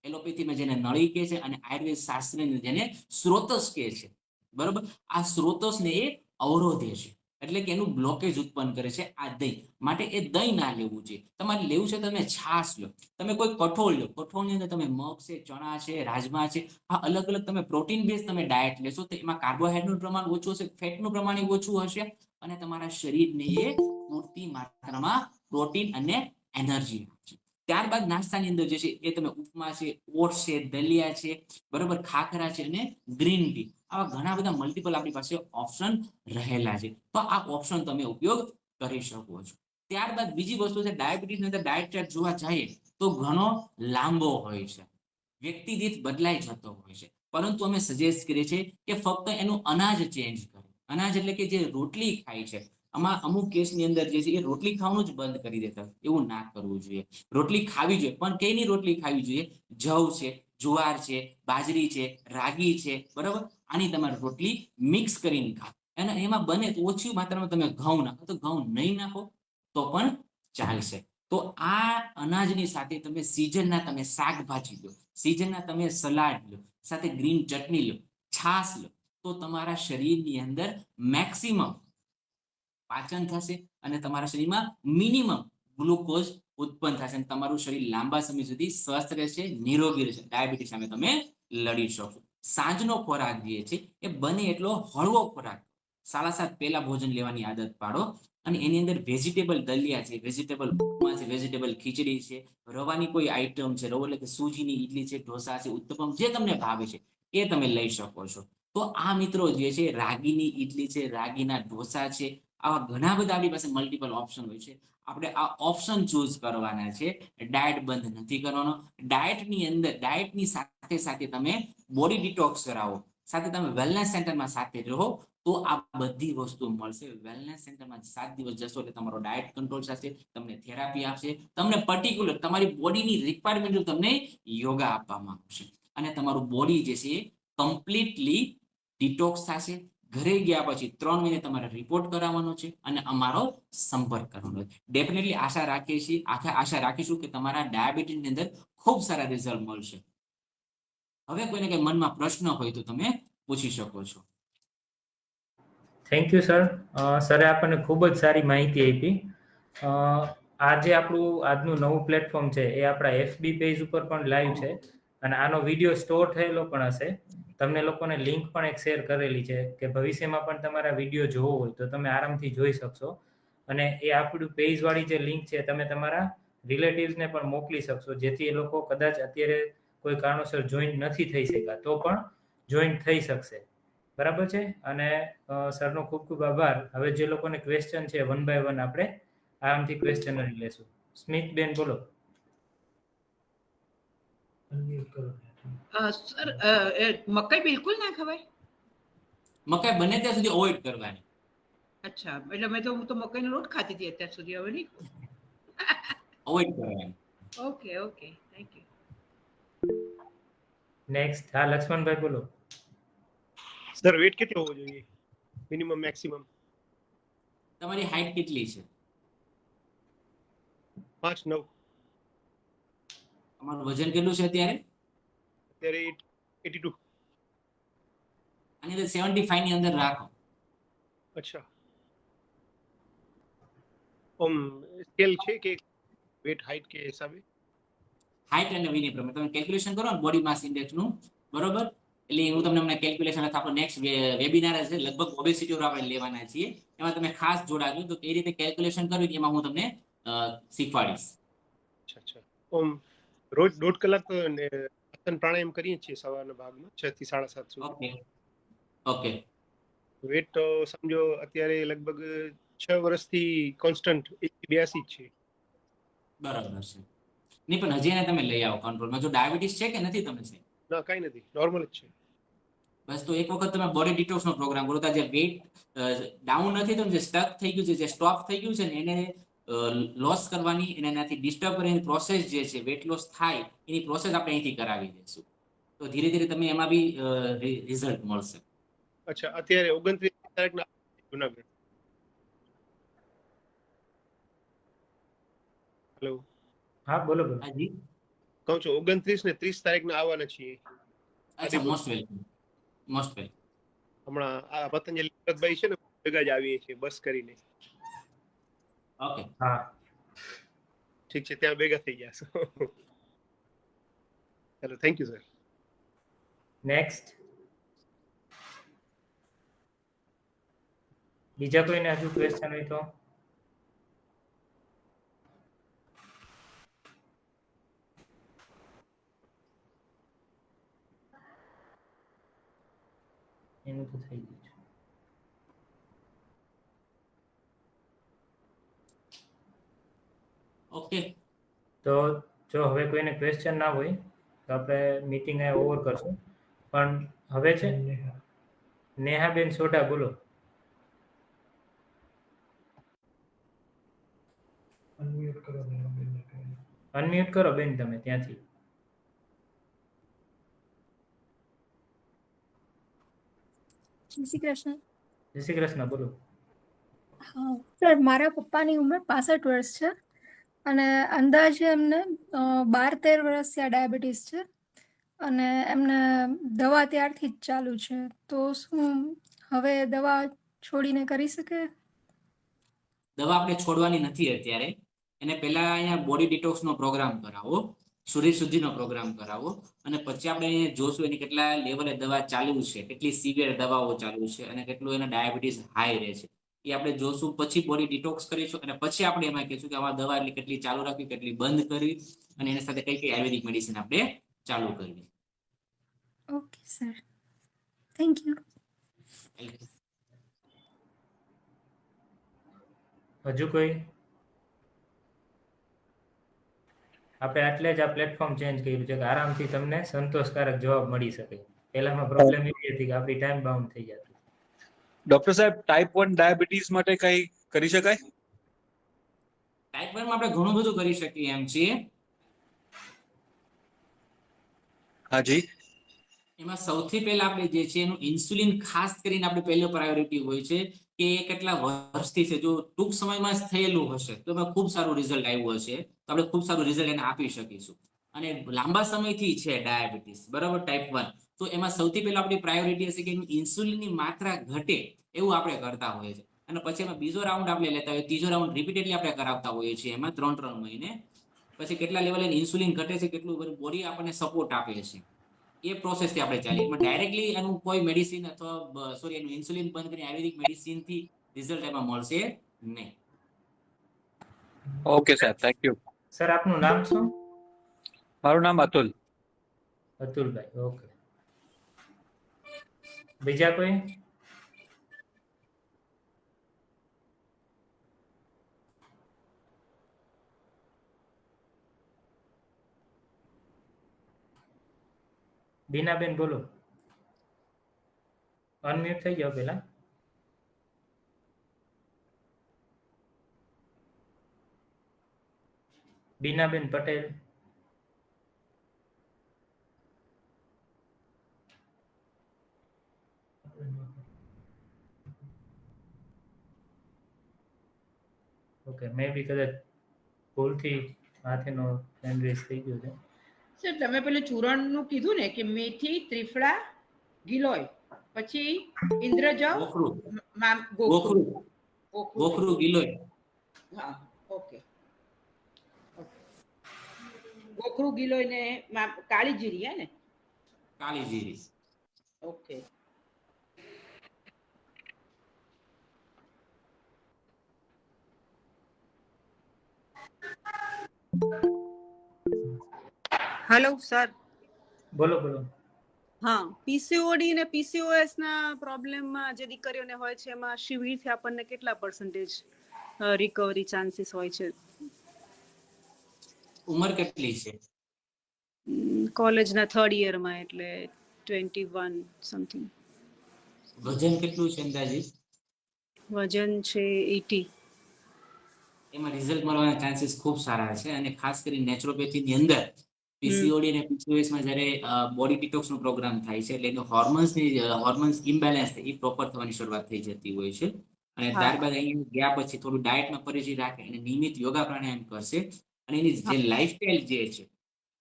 એલોપેથીમાં જેને નળી કહે છે અને આયુર્વેદ શાસ્ત્રની જેને સ્રોતસ કહે છે, બરોબર? આ સ્રોતસને એ અવરોધે છે, એટલે કે એનું બ્લોકેજ ઉત્પન્ન કરે છે આ દહીં. માટે એ દહીં ના લેવું જોઈએ. તમારે લેવું છે તમે છાશ લો, તમે કોઈ કઠોળ લો, કઠોળની અંદર તમે મગ છે, ચણા છે, રાજમા છે, આ અલગ અલગ તમે પ્રોટીન બેઝ તમે ડાયટ લેશો તો એમાં કાર્બોહાઈડ્રેટનું પ્રમાણ ઓછું હશે, ફેટનું પ્રમાણ ઓછું હશે, અને તમારા શરીરને એ પૂરતી માત્રામાં પ્રોટીન અને એનર્જી આપશે. ત્યારબાદ નાસ્તાની અંદર જે છે એ તમે ઉપમા છે, ઓટ્સ છે, દલિયા છે, બરોબર, ખાખરા છે અને ગ્રીન ટી, આવા ઘણા બધા મલ્ટિપલ આપણી પાસે ઓપ્શન રહેલા છે. તો આ ઓપ્શન તમે ઉપયોગ કરી શકો છો. ત્યારબાદ બીજી વસ્તુ છે, ડાયાબિટીસની અંદર ડાયટ ચાર્ટ જોવા જઈએ તો ઘણો લાંબો હોય છે, વ્યક્તિ દીઠ બદલાઈ જતો હોય છે, પરંતુ અમે સજેસ્ટ કરીએ છીએ કે ફક્ત એનું અનાજ ચેન્જ કરો. અનાજ એટલે કે જે રોટલી ખાય છે, આમાં અમુક કેસની અંદર જે છે એ રોટલી ખાવાનું જ બંધ કરી દેતા, એવું ના કરવું જોઈએ. રોટલી ખાવી જોઈએ, પણ કઈની રોટલી ખાવી જોઈએ? જવ છે, જુવાર છે, બાજરી છે, રાગી છે, બરાબર, આની તમારે રોટલી મિક્સ કરીને ખાઓ. અને એમાં બને તો ઓછી માત્રામાં તમે ઘઉં નાખો, તો ઘઉં નહીં નાખો તો પણ ચાલશે. તો આ અનાજની સાથે તમે સીઝનના તમે શાકભાજી લો, સીઝનના તમે સલાડ લો, સાથે ગ્રીન ચટણી લો, છાશ લો, તો તમારા શરીરની અંદર મેક્સિમમ પાચન થશે અને તમારા શરીરમાં મિનિમમ ગ્લુકોઝ ઉત્પન્ન થશે, અને તમારું શરીર લાંબા સમય સુધી સ્વસ્થ રહેશે, નિરોગી રહેશે, ડાયાબિટીસ સામે તમે લડી શકશો. સાંજનો ખોરાક જે છે એ બને એટલો હળવો ખોરાક, 7:30 પહેલા ભોજન લેવાની આદત પાડો, અને એની અંદર વેજીટેબલ દલિયા છે, વેજીટેબલ ઉપમા છે, વેજીટેબલ ખીચડી છે, રવાની કોઈ આઈટમ છે, રવો એટલે કે સૂજીની ઈડલી છે, ઢોસા છે, ઉત્તપમ, જે તમને ભાવે છે એ તમે લઈ શકો છો. તો આ મિત્રો જે છે રાગીની ઈડલી છે, રાગીના ઢોસા છે, આવા ઘણા બધા આપણી પાસે મલ્ટિપલ ઓપ્શન હોય છે. આપણે આ ઓપ્શન ચૂઝ કરવાના છે, ડાયટ બંધ નથી કરવાનો. ડાયટની અંદર ડાયટની સાથે સાથે તમે બોડી ડિટોક્સ કરાવો, સાથે તમે વેલનેસ સેન્ટરમાં સાથે રહો, તો આ બધી વસ્તુ મળશે. વેલનેસ સેન્ટરમાં 7 દિવસ જશો એટલે તમારો ડાયટ કંટ્રોલ થશે, તમને થેરાપી આપશે, તમને પર્ટિક્યુલર તમારી બોડીની રિક્વાયરમેન્ટ તમને યોગા આપવામાં આવશે, અને તમારું બોડી જે છે કમ્પ્લીટલી ડિટોક્સ થશે. ઘરે ગયા પછી 3 મહિને તમારે રિપોર્ટ કરાવવાનો છે અને અમારો સંપર્ક કરવાનો છે. ડેફિનેટલી આશા રાખીશું કે તમારા ડાયાબિટીસની અંદર ખૂબ સારા રિઝલ્ટ મળશે. હવે કોઈને કઈ મનમાં પ્રશ્ન હોય તો તમે પૂછી શકો છો. Thank you sir. સરે આપણને ખૂબ જ સારી માહિતી આપી. આજે આપણું આજનું નવું પ્લેટફોર્મ છે એ આપણા એફબી પેજ ઉપર પણ લાઈવ છે, અને આનો વિડીયો સ્ટોર થયેલો પણ હશે. તમને લોકોને લિંક પણ એક શેર કરેલી છે કે ભવિષ્યમાં પણ તમારા વિડીયો જોવો હોય તો તમે આરામથી જોઈ શકશો, અને એ આપણું પેજવાળી જે લિંક છે તમે તમારા રિલેટિવ્સને પણ મોકલી શકશો, જેથી એ લોકો કદાચ અત્યારે કોઈ કારણોસર જોઈન્ટ નથી થઈ શક્યા તો પણ જોઈન્ટ થઈ શકશે. બરાબર છે. અને સરનો ખૂબ ખૂબ આભાર. હવે જે લોકોને ક્વેશ્ચન છે 1 by 1 આપણે આરામથી ક્વેશ્ચન લેશું. સ્મિત બેન બોલો. સર મકાઈ બિલકુલ ના ખવાય? મકાઈ બને ત્યાં સુધી અવોઇડ કરવાની. અચ્છા, એટલે હું તો મકાઈનો લોટ ખાતી હતી અત્યાર સુધી, હવે નહીં. અવોઇડ કરવાની. Okay okay, thank you. Next, હા લક્ષ્મણભાઈ બોલો. સર વેટ કેટલો હોવો જોઈએ, મિનિમમ મેક્સિમમ? તમારી હાઈટ કેટલી છે? 5'9". તમારું વજન કેટલું છે અત્યારે? અત્યારે 82. આની અંદર 75 ની અંદર રાખો. અચ્છા. સ્કેલ છે કે વેટ હાઈટ કે હિસાબે? હાઈટ અને વેની પ્રમાણે તમે કેલ્ક્યુલેશન કરો ને બોડી માસ ઇન્ડેક્સ નું, બરોબર? એટલે હું તમને હમણાં કેલ્ક્યુલેશન અથવા આપણો નેક્સ્ટ વેબિનાર છે, લગભગ ઓબેસિટી ઉપર આપણે લેવાના છીએ, એમાં તમે ખાસ જોડાજો. તો એ રીતે કેલ્ક્યુલેશન કરવી એમાં હું તમને શીખવાડીશ. અચ્છા. રોજ 1.5 કલાક આસન પ્રાણાયામ કરીએ છીએ સવારના ભાગમાં 6 થી 7:30 સુધી. Okay okay. વેટ તો સમજો અત્યારે લગભગ 6 વર્ષથી કોન્સ્ટન્ટ 82 જ છે. બરાબર છે. નહીં પણ હજી એને તમે લઈ આવો કંટ્રોલમાં. જો ડાયાબિટીસ છે કે નથી તમને? ના, કઈ નથી, નોર્મલ જ છે. બસ તો એક વખત તમે બોડી ડિટોક્સ નો પ્રોગ્રામ કરો. જે વેટ ડાઉન નથી થયું, જે સ્ટક થઈ ગયું છે, જે સ્ટોપ થઈ ગયું છે ને, એને લોસ કરવાની અને એનાથી ડિસ્ટર્બ કરવાની પ્રોસેસ જે છે, વેટ લોસ થાય એની પ્રોસેસ આપણે અહીંથી કરાવી દઈશું. તો ધીરે ધીરે તમે એમાં બી રિઝલ્ટ મળશે. અચ્છા, અત્યારે 29 તારીખના જુનાગઢ. હેલો. હા બોલો બોલો. હાજી. કહું છું 29 ને 30 તારીખના આવવાના છીએ. અચ્છા, મોસ્ટ વેલકમ. Most welcome. હમણાં આ પતંજલિ ભરતભાઈ છે ને, ભેગા જ આવીએ છીએ બસ કરીને. ઓકે. હા ઠીક છે, ત્યાં ભેગા થઈ જશો. ચલો, થેન્ક યુ સર. નેક્સ્ટ. બીજા કોઈને હજુ ક્વેશ્ચન હોય તો? એનું તો થઈ ગયું છે. ઓકે. તો જો હવે કોઈને ક્વેશ્ચન ના હોય તો આપણે મીટિંગ ઓવર કરશું. પણ હવે છે નેહાબેન સોઢા, બોલો. અનમ્યુટ કરો બેન તમે ત્યાંથી. જય શ્રી કૃષ્ણ. જય શ્રી કૃષ્ણ, બોલો. હા સર, મારા પપ્પાની ઉંમર 65 વર્ષ છે અને અંદાજે એમને 12-13 વર્ષથી આ ડાયાબિટીસ છે અને એમને દવા ત્યારથી જ ચાલુ છે. તો શું હવે દવા છોડીને કરી શકે? દવા આપણે છોડવાની નથી અત્યારે. એને પહેલા અહીંયા બોડી ડિટોક્સ નો પ્રોગ્રામ કરાવો, સૂર્ય શુદ્ધિનો પ્રોગ્રામ કરાવો, અને પછી આપણે જોશું એની કેટલા લેવલે દવા ચાલુ છે, કેટલી સિવિયર દવાઓ ચાલુ છે અને કેટલું એને ડાયાબિટીસ હાઈ રહે છે એ આપણે જોશું. પછી બોડી ડિટોક્સ કરીશું અને પછી આપણે એમાં કહીશું કે આમાં દવા એટલે કેટલી ચાલુ રાખવી, કેટલી બંધ કરવી અને એની સાથે કઈ કઈ આયુર્વેદિક મેડિસિન આપણે ચાલુ કરવી. Okay sir, thank you. હજુ કોઈ? આપણે એટલે જ આ પ્લેટફોર્મ ચેન્જ કર્યું છે કે આરામથી તમને સંતોષકારક જવાબ મળી શકે. પહેલામાં પ્રોબ્લેમ એ હતી કે આપણી ટાઈમ બાઉન્ડ થઈ જતી. ડોક્ટર સાહેબ, ટાઈપ 1 ડાયાબિટીસ માટે કઈ કરી શકાય? ટાઈપ 1 માં આપણે ઘણું બધું કરી શકીએ એમ છીએ. હાજી. એમાં સૌથી પહેલા આપણે જે છે એનું ઇન્સ્યુલિન ખાસ કરીને આપણે પહેલો પ્રાયોરિટી હોય છે કે એ કેટલા વર્ષથી છે. જો ટૂંક સમયમાં જ થયેલું હશે તો એમાં ખૂબ સારું રિઝલ્ટ આવ્યું હશે તો આપણે ખૂબ સારું રિઝલ્ટ એને આપી શકીશું. અને લાંબા સમયથી છે ડાયાબિટીસ, બરાબર, ટાઈપ 1, તો એમાં સૌથી પહેલા આપણી પ્રાયોરિટી હશે કે ઇન્સ્યુલિનની માત્રા ઘટે એવું આપણે કરતા હોઈએ છીએ. અને પછી એમાં બીજો રાઉન્ડ આપણે લેતા હોઈએ, ત્રીજો રાઉન્ડ રિપીટેડલી આપણે કરાવતા હોઈએ છીએ એમાં 3-3 મહિને. પછી કેટલા લેવલે ઇન્સ્યુલિન ઘટે છે, કેટલું બોડી આપણને સપોર્ટ આપે છે, એ પ્રોસેસ થી આપણે ચાલીએ. એમાં ડાયરેક્ટલી એનું કોઈ મેડિસિન અથવા એનું ઇન્સ્યુલિન બંધ કરીને આયુર્વેદિક મેડિસિન થી રિઝલ્ટ એમાં મળશે નહીં. ઓકે સાહેબ, થેન્ક યુ. સર આપનું નામ શું? મારું નામ અતુલ. અતુલભાઈ, ઓકે. બીજા કોઈ? બીનાબેન, બોલો. અનમ્યુટ થઈ જાઓ પેલા. બીનાબેન પટેલ. ઓકે, મે બી કદાચ ભૂલથી હાથેનો હેન્ડ રેઝ થઈ ગયો છે. સર તમે પેલું ચૂરણનું કીધું ને કે મેથી, ત્રિફળા, ગિલોય, પછી ઇન્દ્રજવ, ગોખરું ગોખરું. ગોખરું ગિલોય. હા, ઓકે. ગોખરું, ગિલોય ને કાળી જીરી, હે ને? કાળી જીરી. ઓકે. Hello sir. બોલો બોલો. હા, પીસીઓડી અને પીસીઓએસ ના પ્રોબ્લેમમાં જે દીકરીઓને હોય છે એમાં શિબિરથી આપણને કેટલા પર્સન્ટેજ રિકવરી ચાન્સીસ હોય છે? ઉંમર કેટલી છે? કોલેજના 3rd યરમાં, એટલે 21 સમથિંગ. વજન કેટલું છે અંદાજિત? વજન છે 80. એમાં રિઝલ્ટ મળવાના ચાન્સીસ ખૂબ સારા છે, અને ખાસ કરીને નેચરોપેથીની અંદર પીસીઓડી અને પીસીઓએસ માં જ્યારે બોડી ડિટોક્સ નો પ્રોગ્રામ થાય છે, એટલે હોર્મોન્સ ઇમ્બેલેન્સ એ પ્રોપર થવાની શરૂઆત થઈ જતી હોય છે. અને હા ત્યારબાદ અહીં ગયા પછી થોડું ડાયટમાં પરિચય રાખે અને નિયમિત યોગા પ્રાણાયામ કરશે, અને એની જે લાઈફસ્ટાઈલ જે છે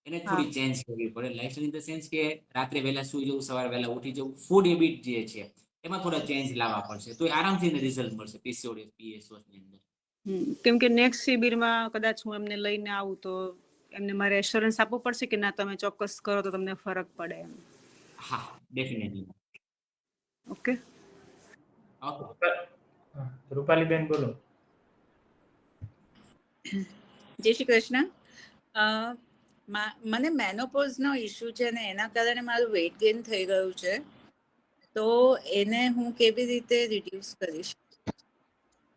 એને હા થોડી ચેન્જ કરવી પડે. લાઈફસ્ટાઈલ ઇન ધ સેન્સ કે રાત્રે વહેલા સુઈ જવું, સવારે વહેલા ઉઠી જવું, ફૂડ હેબિટ જે છે એમાં થોડા ચેન્જ લાવવા પડશે, તો આરામથી રિઝલ્ટ મળશે પીસીઓડી પીએસઓએસ ની અંદર. કેમ કે નેક્સ્ટ શિબિરમાં કદાચ હું એમને લઈને આવું તો એમને મારે એશ્યોરન્સ આપવું પડશે કે ના તમે ચોક્કસ કરો તો તમને ફરક પડે એમ? હા, ડેફિનેટલી. ઓકે. રૂપાલીબેન બોલો. જય શ્રી કૃષ્ણ. મને મેનોપોઝનો ઇશ્યુ છે ને એના કારણે મારું વેઇટ ગેઇન થઈ ગયું છે, તો એને હું કેવી રીતે રિડ્યુસ કરીશ?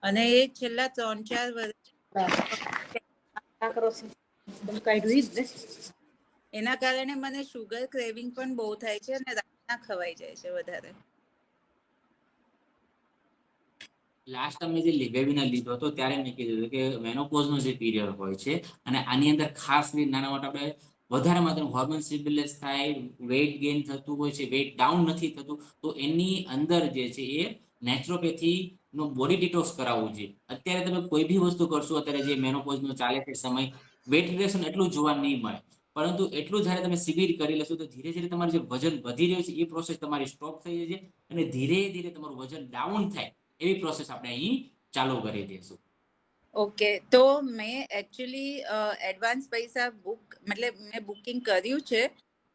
અને એ છેલ્લા 3-4 વર્ષ એના કારણે મને શુગર ક્રેવિંગ પણ બહુ થાય છે અને રાતના ખવાઈ જાય છે વધારે. લાસ્ટ અમે જે વેબિનાર લીધો હતો ત્યારે મેં કીધું હતું કે મેનોપોઝનો જે પીરિયડ હોય છે, અને આની અંદર ખાસ નાના મોટા આપણે વધારે માત્રામાં હોર્મોન સિમ્બલેસ થાય, વેઇટ ગેઇન થતું હોય છે, વેઇટ ડાઉન નથી થતું, તો એની અંદર જે છે એ નેચરોપેથી નો બોડી ડિટોક્સ કરાવવું જોઈએ. અત્યારે તમે કોઈ બી વસ્તુ કરશો, અત્યારે જે મેનોપોઝ નો ચાલે છે સમય, વેટ રિડક્શન એટલું જોવા નહીં મળે, પરંતુ એટલું જ્યારે તમે શિબિર કરી લેશો તો ધીરે ધીરે તમારું જે વજન વધી રહ્યું છે એ પ્રોસેસ તમારી સ્ટોપ થઈ જશે, અને ધીરે ધીરે તમારું વજન ડાઉન થાય એવી પ્રોસેસ આપણે અહીં ચાલુ કરી દઈશું. ઓકે, તો મેં એકચ્યુઅલી એડવાન્સ પૈસા મતલબ મેં બુકિંગ કર્યું છે,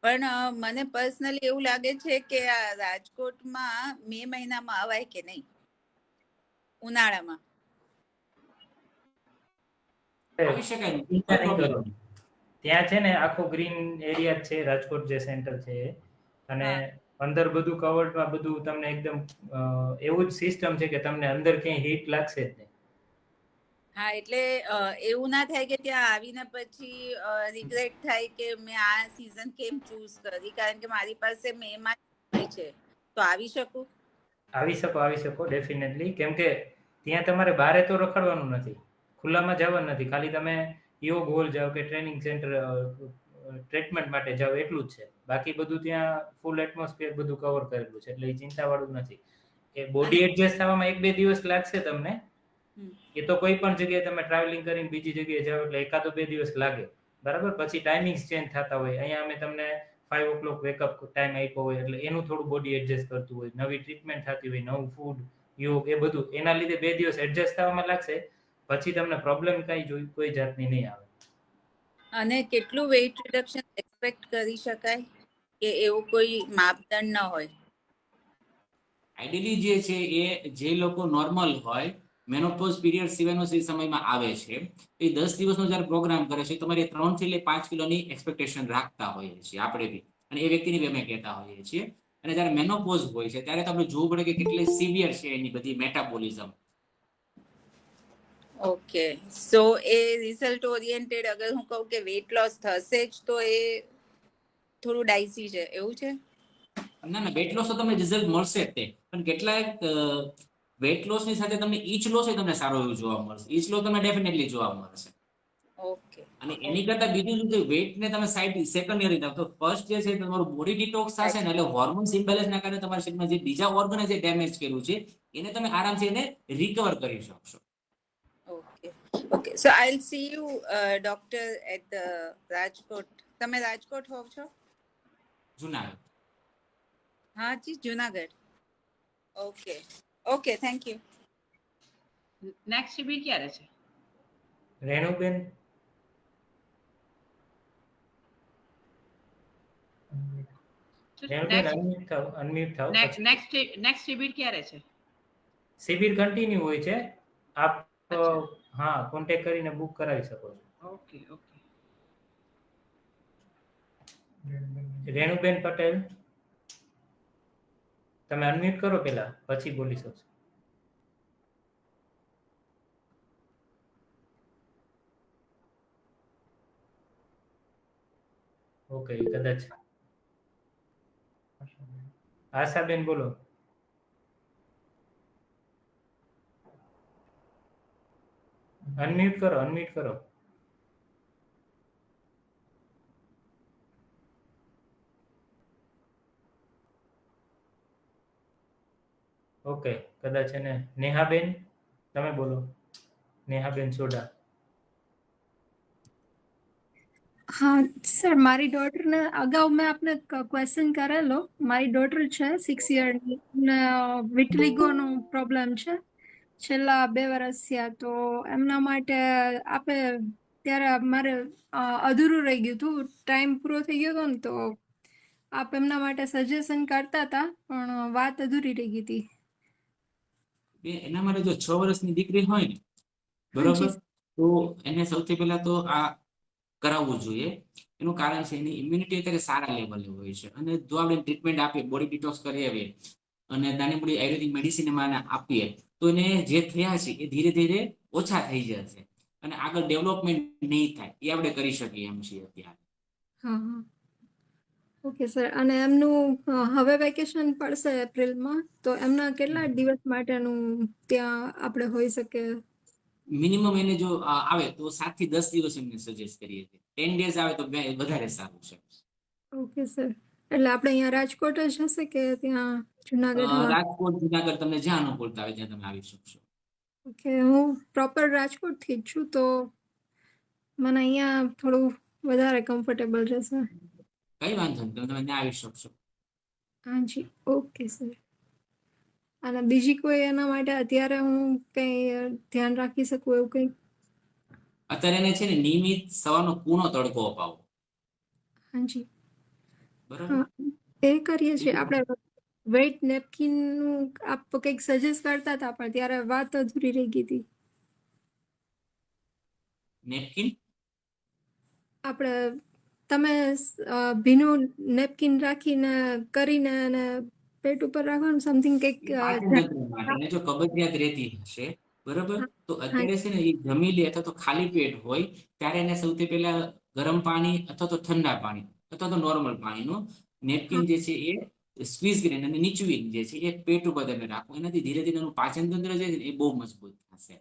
પણ મને પર્સનલી એવું લાગે છે કે આ રાજકોટમાં મે મહિનામાં અવાય કે નહીં, ઉનાળામાં? આવી શકાય, ચિંતા કોઈ નહીં પ્રોબ્લેમ કરો. નહીં. ત્યાં છે ને આખો ગ્રીન એરિયા છે, રાજકોટ જે સેન્ટર છે એ, અને અંદર બધું કવર્ડમાં બધું તમને એકદમ એવું જ સિસ્ટમ છે કે તમને અંદર ક્યાંય હીટ લાગશે જ નહીં. હા, એટલે એવું ના થાય કે ત્યાં આવીને પછી રિગ્રેટ થાય કે મેં આ સીઝન કેમ ચૂઝ કરી, કારણ કે મારી પાસે મેમાં છે, તો આવી શકું? આવી શકો ડેફિનેટલી, કેમ કે ત્યાં તમારે બારે તો રખડવાનું નથી, ખુલ્લામાં જવાનું નથી, ખાલી તમે યોગ હોલ જાઓ કે ટ્રેનિંગ સેન્ટર ટ્રીટમેન્ટ માટે જાઓ એટલું જ છે. બાકી બધું ત્યાં ફૂલ એટમોસ્ફિયર બધું કવર કરેલું છે, એટલે એ ચિંતાવાળું નથી. એ બોડી એડજસ્ટ થવામાં 1-2 દિવસ લાગશે તમને. એ તો કોઈ પણ જગ્યાએ તમે ટ્રાવેલિંગ કરીને બીજી જગ્યાએ જાઓ એટલે 1-2 દિવસ લાગે, બરાબર. પછી ટાઈમિંગ્સ ચેન્જ થતા હોય. અહીંયા અમે તમને 5 o'clock વેકઅપ ટાઈમ આપ્યો હોય એટલે એનું થોડું બોડી એડજસ્ટ કરતું હોય, નવી ટ્રીટમેન્ટ થતી હોય, નવું ફૂડ, યોગ, એ બધું એના લીધે 2 દિવસ એડજસ્ટ થવામાં લાગશે. પછી તમને પ્રોબ્લેમ કોઈ જાતની નહીં આવે. અને કેટલું વેઇટ રિડક્શન એક્સપેક્ટ કરી શકાય, કે એવું કોઈ માપદંડ ન હોય? આઈડિયલી જે છે એ જે લોકો નોર્મલ હોય, મેનોપોઝ પીરિયડ સિવાયનો જે સમયમાં આવે છે, એ 10 દિવસનો જ્યારે પ્રોગ્રામ કરે છે, તમારે 3 થી 5 કિલોની એક્સપેક્ટેશન રાખતા હોઈએ છીએ આપણે બી, અને એ વ્યક્તિની બી અમે કહેતા હોઈએ છીએ. અને જ્યારે મેનોપોઝ હોય છે ત્યારે તો આપણે જોવું પડે કે કેટલી સિવિયર છે એની બધી મેટાબોલિઝમ. ઓકે, સો એ રિઝલ્ટ ઓરિએન્ટેડ અગર હું કહું કે વેઇટ લોસ થશે જ તો એ થોડું ડાઇસી છે, એવું છે? ના, વેટ લોસ તો તમને રિઝલ્ટ મળશે જ તે, પણ કેટલાક વેટ લોસ ની સાથે તમને ઈચ લોસ તમને સારો એવું જોવા મળશે. ઈચ લોસ તમને ડેફિનેટલી જોવા મળશે. ઓકે. અને એની કરતા બીજું શું છે, વેટ ને તમે સાઈડ સેકન્ડરી રાખો તો ફર્સ્ટ જે છે તમારું બોડી ડિટોક્સ થશે ને, એટલે હોર્મોન્સ ઇમ્બેલેન્સ ના કારણે તમારા શરીરમાં જે બીજા ઓર્ગન જે ડેમેજ કર્યું છે એને તમે આરામથી એને રિકવર કરી શકશો. Okay. So I'll see you, doctor, at the Rajkot તમે રાજકોટ હોવ છો? જુનાગઢ. હા જી, Junagadh. Okay okay, thank you. Next શિબિર ક્યારે છે? રેણુબેન રેણુબેન અનમ્યુટ થાવ પછી. નેક્સ્ટ શિબિર ક્યારે છે? શિબિર કન્ટિન્યુ હોય છે. આપ અચ્છા. હા કોન્ટેક્ટ કરીને બુક કરાવી શકો છો. Okay okay. રેણુબેન પટેલ તમે અનમ્યુટ કરો પેલા, પછી બોલી શકશો. ઓકે, કદાચ આશાબેન બોલો. અનમ્યુટ કરો, અનમ્યુટ કરો. ઓકે, કદાચ એને નેહાબેન તમે બોલો. નેહાબેન સોઢા. હા સર, મારી ડોટરને અગાઉ મેં આપને ક્વેશ્ચન કરેલો. મારી ડોટર છે 6 યરની, ને વિટલિગોનો પ્રોબ્લેમ છે છેલ્લા 2 વર્ષ થયા. તો એમના માટે આપે ત્યારે મારે અધૂરું રહી ગયું હતું, ટાઈમ પૂરો થઈ ગયો હતો ને, તો આપ એમના માટે સજેશન કરતા હતા પણ વાત અધૂરી રહી ગઈ હતી. એના માટે જો 6 વર્ષની દીકરી હોય ને, બરોબર, તો એને સૌથી પહેલા તો આ કરાવવું જોઈએ. એનું કારણ છે એની ઇમ્યુનિટી અત્યારે સારા લેવલે હોય છે, અને જો આપણે ટ્રીટમેન્ટ આપીએ, બોડી ડિટોક્સ કરી આવીએ અને નાની મોટી આયુર્વેદિક મેડિસિન એમાં આપીએ, તો એને જે થયા છે એ ધીરે ધીરે ઓછા થઈ જશે અને આગળ ડેવલપમેન્ટ નહીં થાય. એ આપણે કરી શકીએ એમ છીએ અત્યારે. હા ઓકે સર. અને એમનું હવે વેકેશન પડશે એપ્રિલમાં, તો એમના કેટલા દિવસ માટેનું ત્યાં આપણે હોઈ શકે? મિનિમમ એને જો આવે તો 7 થી 10 દિવસ એમને સજેસ્ટ કરીએ છીએ. 10 ડેઝ આવે તો વધારે સારું છે. Okay sir. એટલે આપણે અહીંયા રાજકોટ જ હશે કે ત્યાં જુનાગઢમાં? રાજકોટ, જુનાગઢ તમને જ્યાં અનુકૂળતા આવે ત્યાં તમે આવી શકશો. ઓકે, હું પ્રોપર રાજકોટથી જ છું, તો મને અહીંયા થોડું વધારે કમ્ફર્ટેબલ રહેશે. કઈ વાંધો નહીં, તમે ત્યાં આવી શકશો. હાજી ઓકે સર. અને બીજી કોઈ એના માટે અત્યારે હું કંઈ ધ્યાન રાખી શકું એવું કંઈ? અત્યારે એને છે ને નિયમિત સવારનો કૂણો તડકો અપાવો. હાજી બરાબર. હા, એ કરીએ છીએ આપણે. વેઇટ નેપકિનનું આપ કંઈક સજેસ્ટ કરતા હતા પણ ત્યારે વાત અધૂરી રહી ગઈ હતી. નેપકિન આપણે તમે ભીનું નેપકિન રાખીને કરીને અને પેટ ઉપર રાખવાનું સમથિંગ કંઈક. પાચન તંત્ર માટે, અને જો કબજિયાત રહેતી હશે, બરાબર, તો અત્યારે છે ને એ જમી લે અથવા તો ખાલી પેટ હોય ત્યારે એને સૌથી પહેલા ગરમ પાણી અથવા તો ઠંડા પાણી અથવા તો નોર્મલ પાણીનું નેપકિન જે છે એ સ્ક્વીઝ કરીને અને નીચવી જે છે એ પેટ ઉપર તમે રાખો. એનાથી ધીરે ધીરે એનું પાચન તંત્ર જે છે એ બહુ મજબૂત થશે.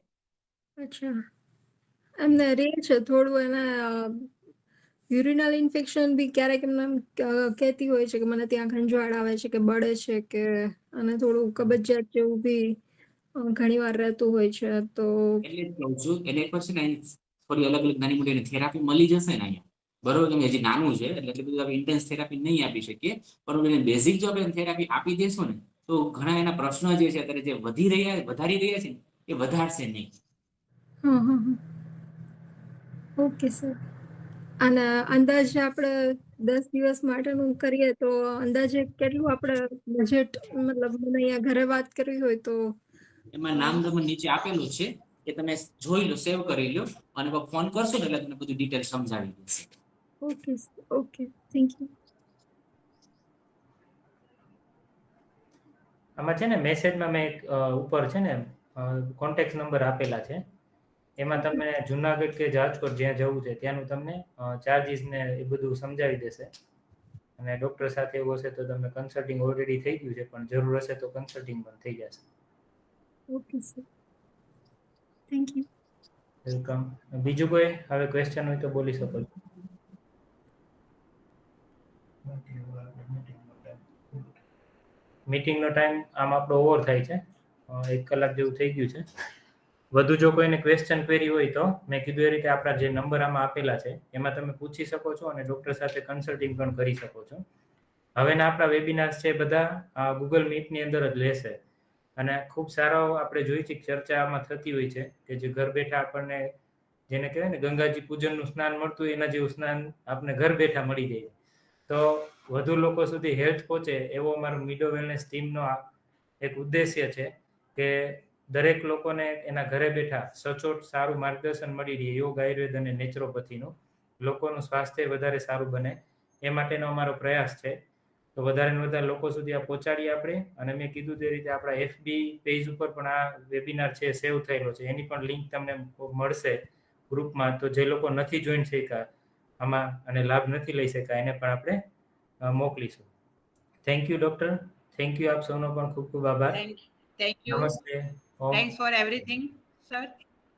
અચ્છા, એમને રે છે થોડું. એને યુરિનલ ઇન્ફેક્શન બી ક્યારેક એમને કહેતી હોય છે કે મને ત્યાં ખંજવાળ આવે છે કે બળે છે કે, અને થોડું કબજિયાત જેવું બી ઘણી વાર રહેતું હોય છે. તો એટલે જ કહું છું એને એક વાર છે ને થોડી અલગ અલગ નાની મોટી થેરાપી મળી જશે ને અહીંયા, બરોબર, કે હજી નાનું છે એટલે એટલી બધી ઇન્ટેન્સ થેરાપી નહીં આપી શકીએ, પરંતુ એને બેઝિક જો આપણે થેરાપી આપી દેશું ને તો ઘણા એના પ્રશ્નો જે છે અત્યારે જે વધારી રહ્યા છે ને એ વધારશે નહીં. Okay sir. અને અંદાજે આપણે 10 દિવસ માટેનું કરીએ તો અંદાજે કેટલું આપણે બજેટ, મતલબ મને અહીંયા ઘરે વાત કરવી હોય તો? એમાં નામ તમને નીચે આપેલું છે એ તમે જોઈ લો, સેવ કરી લો, અને ફોન કરશો ને એટલે તમને બધું ડિટેલ સમજાવી દેશે. Okay okay, thank you. આમાં છે ને મેસેજમાં મેં એક ઉપર છે ને કોન્ટેક્ટ નંબર આપેલા છે, એમાં તમને જુનાગઢ કે રાજકોટ જ્યાં જવું છે ત્યાંનું તમને ચાર્જીસ ને એ બધું સમજાવી દેશે. અને ડૉક્ટર સાથે એવું હશે તો તમને કન્સલ્ટિંગ ઓલરેડી થઈ ગયું છે, પણ જરૂર હશે તો કન્સલ્ટિંગ પણ થઈ જશે. Okay sir, thank you. Welcome. બીજું કોઈ હવે ક્વેશ્ચન હોય તો બોલી શકો છો. મીટિંગનો ટાઈમ આમ આપણો ઓવર થાય છે, 1 કલાક જેવું થઈ ગયું છે. વધુ જો કોઈને ક્વેશ્ચન ક્વેરી હોય તો મેં કીધું એ રીતે આપણા જે નંબર આમાં આપેલા છે એમાં તમે પૂછી શકો છો અને ડૉક્ટર સાથે કન્સલ્ટિંગ પણ કરી શકો છો. હવેના આપણા વેબિનાર્સ છે બધા ગૂગલ મીટની અંદર જ લેશે અને ખૂબ સારો આપણે જોઈ છે ચર્ચામાં થતી હોય છે કે જે ઘર બેઠા આપણને જેને કહેવાય ને ગંગાજી પૂજનનું સ્નાન મળતું હોય એના જેવું સ્નાન આપણે ઘર બેઠા મળી જાય. તો વધુ લોકો સુધી હેલ્થ પહોંચે એવો અમારો મીડો વેલનેસ ટીમનો એક ઉદ્દેશ્ય છે કે દરેક લોકોને એના ઘરે બેઠા સચોટ સારું માર્ગદર્શન મળી રહે યોગ આયુર્વેદ અને નેચરોપથીનું લોકોનું સ્વાસ્થ્ય વધારે સારું બને એ માટેનો અમારો પ્રયાસ છે. તો વધારે ને વધારે લોકો સુધી આ પહોંચાડીએ આપણે અને મેં કીધું તે રીતે આપણા એફબી પેજ ઉપર પણ આ વેબિનાર છે સેવ થયેલો છે એની પણ લિંક તમને મળશે ગ્રુપમાં. તો જે લોકો નથી જોઈન શક્યા આમાં અને લાભ નથી લઈ શક્યા એને પણ આપણે મોકલીશું. Thank you doctor. Thank you. આપ સૌનો પણ ખૂબ ખૂબ આભાર. Thank you. નમસ્તે. Thanks for everything sir.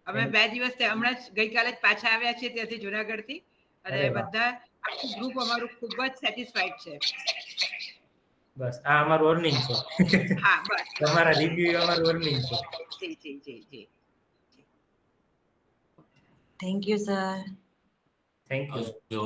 અમે 2 દિવસ હમણાં જ ગઈકાલે જ પાછા આવ્યા છીએ ત્યાંથી જુનાગઢથી અને બધા આખું ગ્રુપ અમારું ખૂબ જ સેટિસ્ફાઈડ છે. બસ આ અમારું અર્નિંગ છે. હા બસ તમારા રિવ્યુ અમારું અર્નિંગ છે. જી જી જી જી. Thank you sir. Thank you. આવજો.